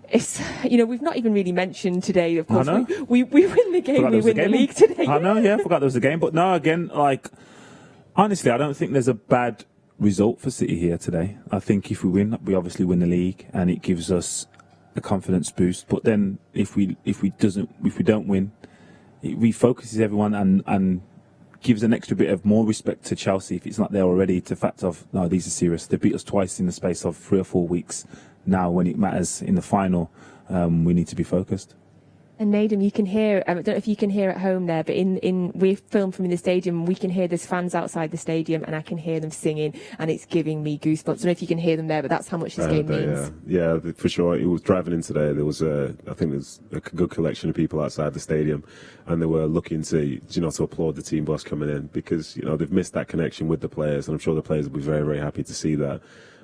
it's, we've not even really mentioned today, of course, we win the game, we win the league today.
I know, yeah, forgot there was a game. But no, again, honestly, I don't think there's a bad result for City here today. I think if we win, we obviously win the league and it gives us a confidence boost. But then if we don't win, it refocuses everyone and gives an extra bit of more respect to Chelsea if it's not there already, to the fact of, no, these are serious. They beat us twice in the space of 3 or 4 weeks. Now, when it matters in the final, we need to be focused.
And Nedum, you can hear, I don't know if you can hear at home there, but we've filmed from in the stadium, we can hear there's fans outside the stadium and I can hear them singing and it's giving me goosebumps. I don't know if you can hear them there, but that's how much this game means.
Yeah, for sure. It was driving in today. There was I think there's a good collection of people outside the stadium and they were looking to applaud the team boss coming in because, they've missed that connection with the players and I'm sure the players will be very, very happy to see that.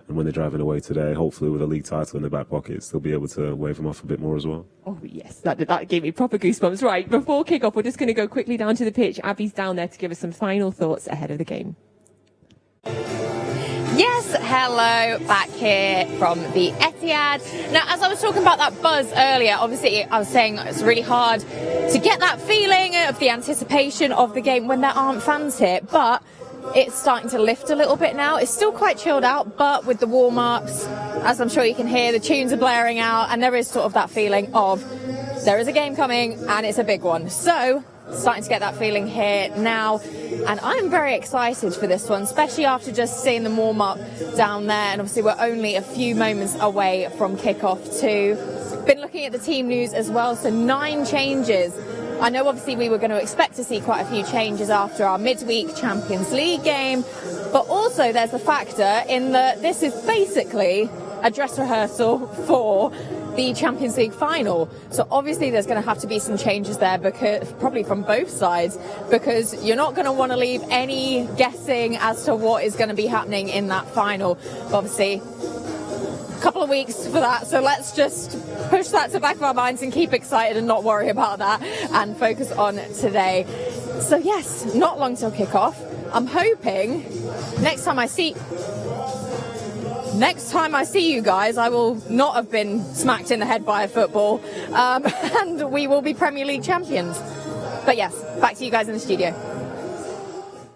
And when they're driving away today, hopefully with a league title in their back pockets, they'll be able to wave them off a bit more as well.
Oh, yes, that gave me proper goosebumps. Right, before kick-off, we're just going to go quickly down to the pitch. Abby's down there to give us some final thoughts ahead of the game.
Yes, hello, back here from the Etihad. Now, as I was talking about that buzz earlier, obviously I was saying it's really hard to get that feeling of the anticipation of the game when there aren't fans here, but it's starting to lift a little bit now. It's still quite chilled out, but with the warm-ups, as I'm sure you can hear, the tunes are blaring out, and there is sort of that feeling of there is a game coming, and it's a big one. So, starting to get that feeling here now, and I'm very excited for this one, especially after just seeing the warm-up down there, and obviously we're only a few moments away from kick-off too. Been looking at the team news as well, so 9 changes. I know obviously we were going to expect to see quite a few changes after our midweek Champions League game, but also there's a factor in that this is basically a dress rehearsal for the Champions League final. So obviously there's going to have to be some changes there, because probably from both sides, because you're not going to want to leave any guessing as to what is going to be happening in that final. But obviously, couple of weeks for that, so let's just push that to the back of our minds and keep excited and not worry about that and focus on today. So yes, not long till kick-off. I'm hoping next time I see you guys, I will not have been smacked in the head by a football, and we will be Premier League champions. But yes, back to you guys in the studio.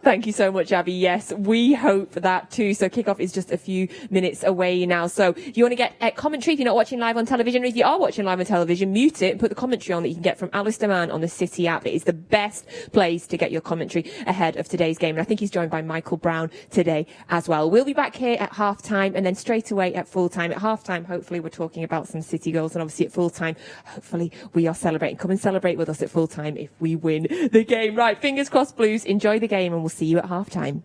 Thank you so much, Abby. Yes, we hope that too. So kickoff is just a few minutes away now. So you want to get commentary if you're not watching live on television, or if you are watching live on television, mute it and put the commentary on that you can get from Alistair Mann on the City app. It is the best place to get your commentary ahead of today's game. And I think he's joined by Michael Brown today as well. We'll be back here at half time and then straight away at full time. At half time, hopefully we're talking about some City goals, and obviously at full time, hopefully we are celebrating. Come and celebrate with us at full time if we win the game. Right, fingers crossed, Blues. Enjoy the game and we'll see you at half time.